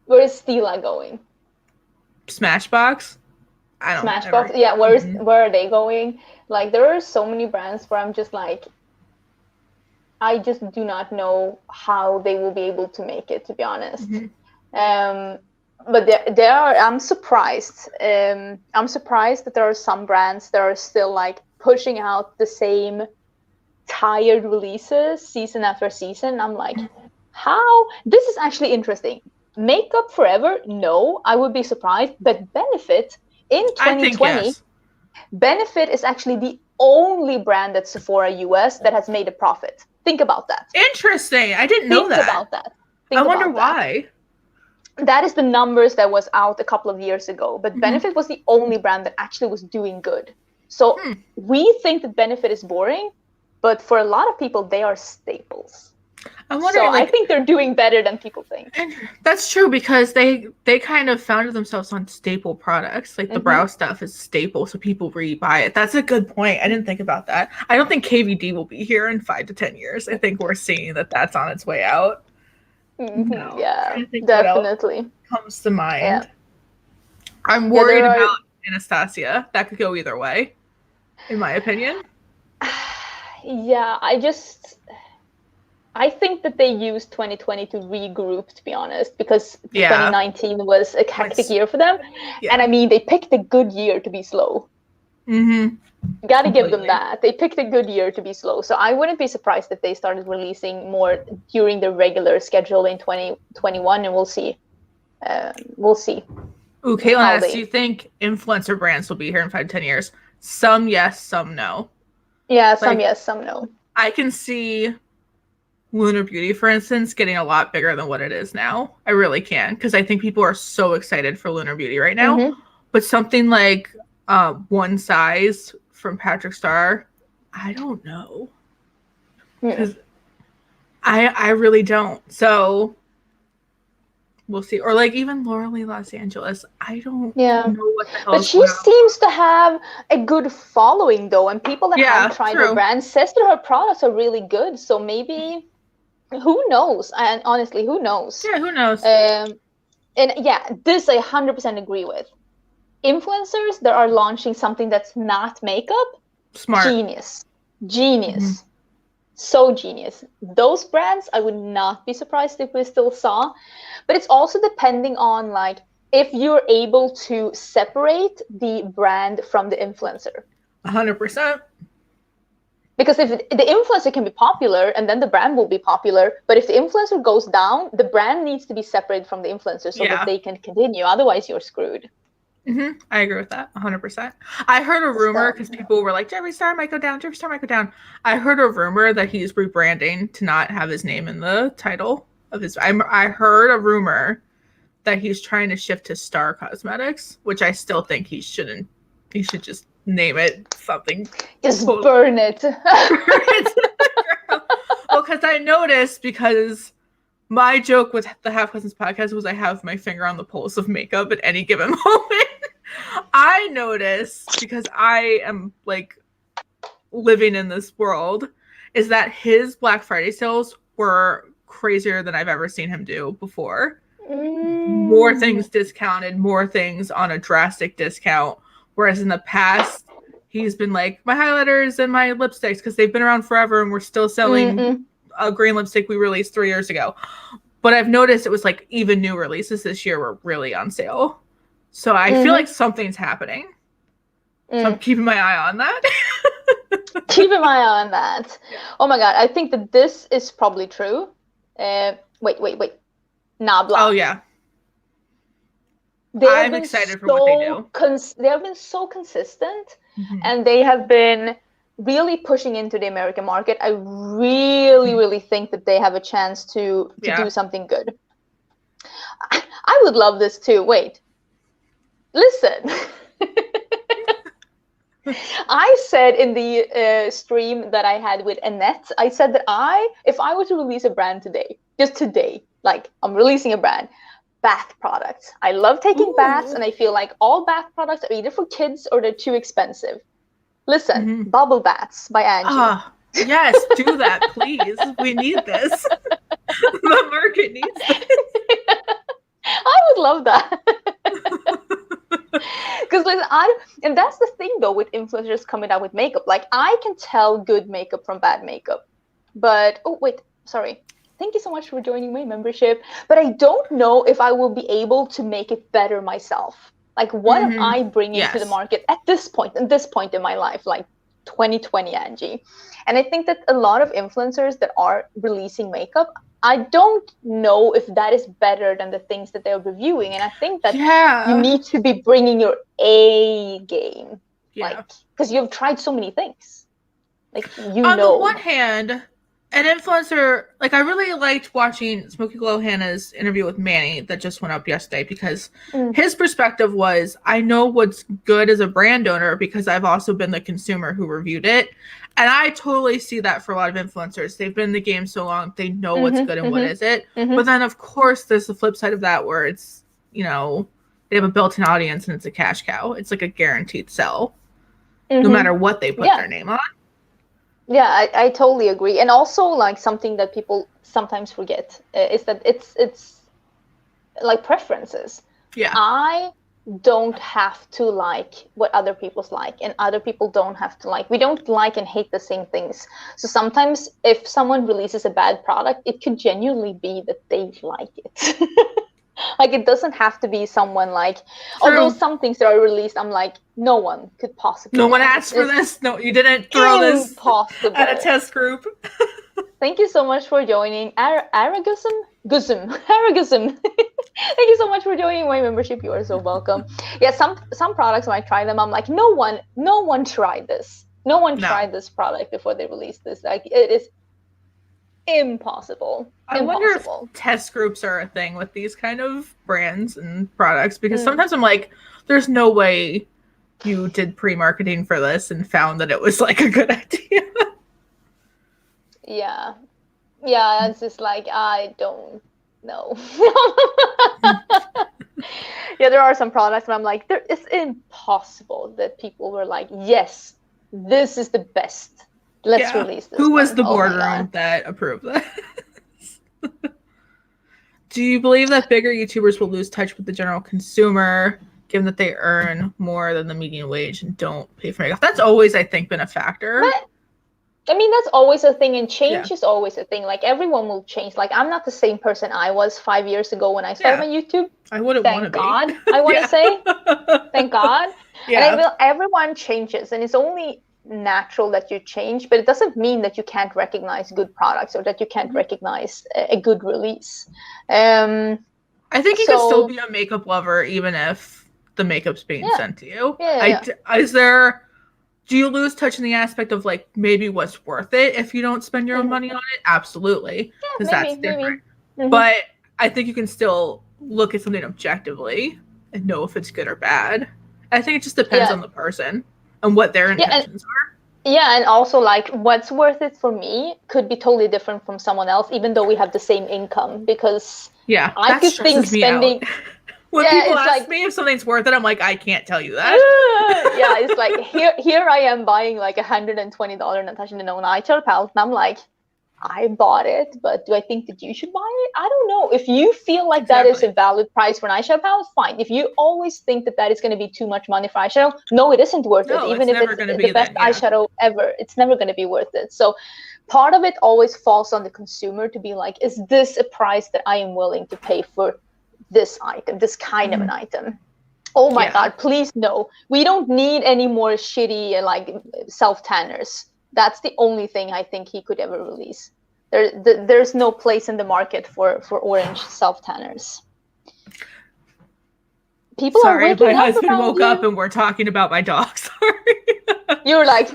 Where is Stila going? Smashbox? I don't know. Smashbox? Yeah, where are they going? Like there are so many brands where I'm just like, I just do not know how they will be able to make it, to be honest. But there are. I'm surprised. I'm surprised that there are some brands that are still like pushing out the same tired releases season after season. I'm like, how? This is actually interesting. Makeup Forever? No, I would be surprised. But Benefit in 2020, Benefit is actually the only brand at Sephora US that has made a profit. Think about that. Interesting. I didn't know that. Think about that. I wonder why. That is the numbers that was out a couple of years ago. But Benefit was the only brand that actually was doing good. So we think that Benefit is boring, but for a lot of people, they are staples. I think they're doing better than people think. And that's true because they kind of founded themselves on staple products. Like the brow stuff is staple, so people rebuy it. That's a good point. I didn't think about that. I don't think KVD will be here in 5 to 10 years. I think we're seeing that that's on its way out. No. Yeah, definitely. Comes to mind. Yeah. I'm worried about Anastasia. That could go either way, in my opinion. Yeah, I think that they used 2020 to regroup, to be honest, because 2019 was a hectic year for them. Yeah. And I mean, they picked a good year to be slow. Got to give them that. They picked a good year to be slow. So I wouldn't be surprised if they started releasing more during the regular schedule in 2021, and we'll see. We'll see. Ooh, Caitlin, do you think influencer brands will be here in 5 to 10 years? Some yes, some no. Yeah, some yes, some no. I can see Lunar Beauty, for instance, getting a lot bigger than what it is now. I really can, because I think people are so excited for Lunar Beauty right now. But something like One Size from Patrick Starr, I don't know. Because I really don't. So we'll see. Or like even Lauralee Los Angeles, I don't know what the hell. But she seems to have a good following though, and people that have tried her brand says that her products are really good. So maybe, who knows? And honestly, who knows? Yeah, who knows? And yeah, this I 100% agree with. Influencers that are launching something that's not makeup, smart, genius. So genius. Those brands, I would not be surprised if we still saw. But it's also depending on like if you're able to separate the brand from the influencer. 100%. Because if the influencer can be popular and then the brand will be popular, but if the influencer goes down, the brand needs to be separated from the influencer so that they can continue. Otherwise, you're screwed. I agree with that 100%. I heard a rumor because people were like, Jeffree Star might go down. Jeffree Star might go down. I heard a rumor that he's rebranding to not have his name in the title of his. I heard a rumor that he's trying to shift to Star Cosmetics, which I still think he shouldn't. He should just name it something. Just burn it. Well, because I noticed because my joke with the Half Cousins podcast was I have my finger on the pulse of makeup at any given moment. I noticed, because I am like living in this world, is that his Black Friday sales were crazier than I've ever seen him do before. More things discounted, more things on a drastic discount. Whereas in the past, he's been like, my highlighters and my lipsticks, because they've been around forever and we're still selling a green lipstick we released 3 years ago. But I've noticed it was like even new releases this year were really on sale. So I feel like something's happening. So I'm keeping my eye on that. Keep an eye on that. Oh my god, I think that this is probably true. Wait. Nabla. Oh yeah. I'm excited for what they do. They have been so consistent, and they have been really pushing into the American market. I really think that they have a chance to do something good. I would love this too. Wait. Listen. I said in the stream that I had with Annette, I said that if I were to release a brand today, just today, like I'm releasing a brand, bath products. I love taking baths, and I feel like all bath products are either for kids or they're too expensive. Listen, bubble baths by Angie. Yes, do that, please. We need this. The market needs this. I would love that. Because and that's the thing though with influencers coming out with makeup. Like I can tell good makeup from bad makeup. But sorry. Thank you so much for joining my membership. But I don't know if I will be able to make it better myself. Like what am I bringing to the market at this point in my life, like 2020 Angie? And I think that a lot of influencers that are releasing makeup, I don't know if that is better than the things that they're reviewing. And I think that you need to be bringing your A game. Like, because you've tried so many things. Like, On the one hand, an influencer, like I really liked watching Smoky Glow Hannah's interview with Manny that just went up yesterday, because his perspective was, I know what's good as a brand owner because I've also been the consumer who reviewed it. And I totally see that for a lot of influencers. They've been in the game so long, they know what's good and what isn't. But then, of course, there's the flip side of that where it's, they have a built-in audience and it's a cash cow. It's like a guaranteed sell, no matter what they put their name on. Yeah, I totally agree. And also, like, something that people sometimes forget is that it's like preferences. Yeah. I don't have to like what other people's like, and other people don't have to like. We don't like and hate the same things. So sometimes if someone releases a bad product, it could genuinely be that they like it. Like it doesn't have to be someone like, although some things that are released, I'm like, no one could possibly. No one asked for this. No, you didn't throw this at a test group. Thank you so much for joining. Aragusm. Thank you so much for joining my membership. You are so welcome. Yeah, some products when I try them, I'm like, no one tried this. No one tried this product before they released this. Like it is impossible. I wonder if test groups are a thing with these kind of brands and products, because sometimes I'm like, there's no way you did pre-marketing for this and found that it was like a good idea. Yeah, it's just like, I don't know. Yeah, there are some products and I'm like, it's impossible that people were like, yes, this is the best. Let's release this. Who was the boardroom that approved that? Do you believe that bigger YouTubers will lose touch with the general consumer, given that they earn more than the median wage and don't pay for makeup? That's always, I think, been a factor. But, I mean, that's always a thing, and change is always a thing. Like, everyone will change. Like, I'm not the same person I was 5 years ago when I started my YouTube. I wouldn't want to be. Thank God, I want to say. Thank God. Yeah. And everyone changes, and it's only natural that you change, but it doesn't mean that you can't recognize good products or that you can't recognize a good release. I think you can still be a makeup lover even if the makeup's being sent to you. Do you lose touch in the aspect of like maybe what's worth it if you don't spend your own money on it? Absolutely, because that's different. But I think you can still look at something objectively and know if it's good or bad. I think it just depends on the person and what their intentions are. Yeah, and also like what's worth it for me could be totally different from someone else, even though we have the same income. Because I could think spending. When people ask me if something's worth it, I'm like, I can't tell you that. Yeah, it's like here I am buying like $120 Natasha Denona eye palette, and I'm like, I bought it, but do I think that you should buy it? I don't know. If you feel like that is a valid price for an eyeshadow palette, fine. If you always think that that is going to be too much money for eyeshadow, no, it isn't worth it. Even if it's the best eyeshadow ever, it's never going to be worth it. So part of it always falls on the consumer to be like, is this a price that I am willing to pay for this item, this kind of an item? Oh my God, please no. We don't need any more shitty like self-tanners. That's the only thing I think he could ever release. There's no place in the market for orange self-tanners. People are waking my up husband woke up and we're talking about my dog. Sorry. You were like...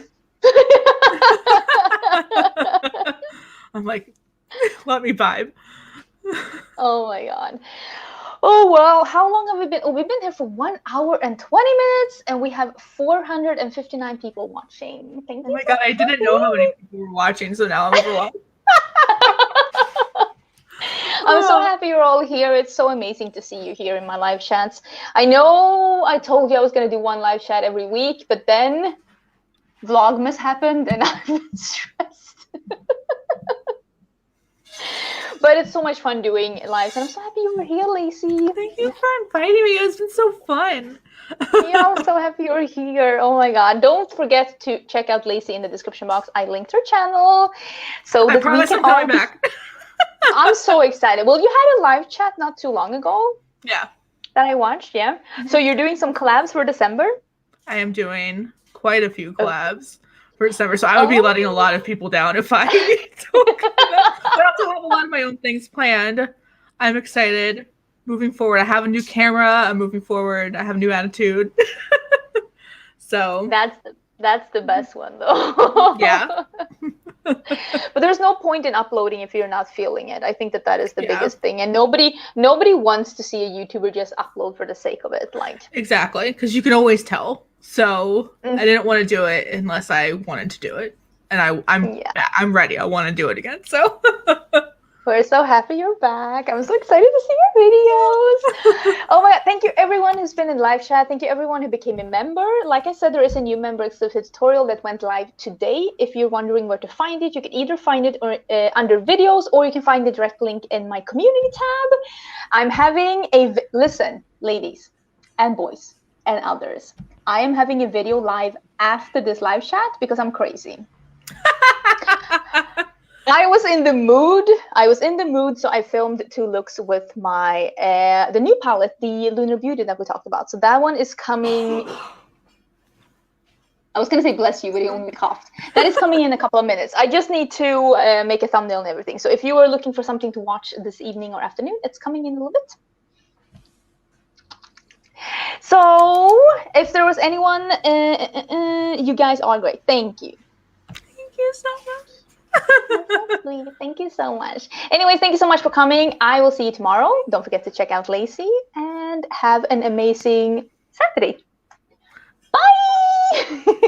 I'm like, let me vibe. Oh my God. Oh, well, how long have we been? Oh, we've been here for 1 hour and 20 minutes, and we have 459 people watching. Thank you. Oh my God, I didn't know how many people were watching, so now I'm overwhelmed. I'm so happy you're all here. It's so amazing to see you here in my live chats. I know I told you I was going to do one live chat every week, but then Vlogmas happened, and I've been stressed. But it's so much fun doing lives, and I'm so happy you were here, Lacey. Thank you for inviting me. It's been so fun. Yeah, I'm so happy you're here. Oh my God. Don't forget to check out Lacey in the description box. I linked her channel. So I promise I'm coming back. I'm so excited. Well, you had a live chat not too long ago. Yeah. That I watched, yeah. So you're doing some collabs for December? I am doing quite a few collabs for December, so I would be letting a lot of people down if I don't come out. But I also have a lot of my own things planned. I'm excited. Moving forward, I have a new camera. I'm moving forward. I have a new attitude. So that's the best one, though. Yeah. But there's no point in uploading if you're not feeling it. I think that is the biggest thing, and nobody wants to see a YouTuber just upload for the sake of it. Like exactly, because you can always tell. So I didn't want to do it unless I wanted to do it, and I'm ready. I want to do it again. So we're so happy you're back. I'm so excited to see your videos. Oh my God! Thank you everyone who's been in live chat. Thank you everyone who became a member. Like I said, there is a new member exclusive tutorial that went live today. If you're wondering where to find it, you can either find it under videos, or you can find the direct link in my community tab. I'm having listen, ladies and boys and others. I am having a video live after this live chat because I'm crazy. I was in the mood, so I filmed 2 looks with my the new palette, the Lunar Beauty that we talked about. So that one is coming. I was gonna say bless you, but he only coughed. That is coming in a couple of minutes. I just need to make a thumbnail and everything. So if you are looking for something to watch this evening or afternoon, it's coming in a little bit. So if there was anyone, you guys are great. Thank you. Thank you so much. Thank you so much. Anyways, thank you so much for coming. I will see you tomorrow. Don't forget to check out Lacey, and have an amazing Saturday. Bye.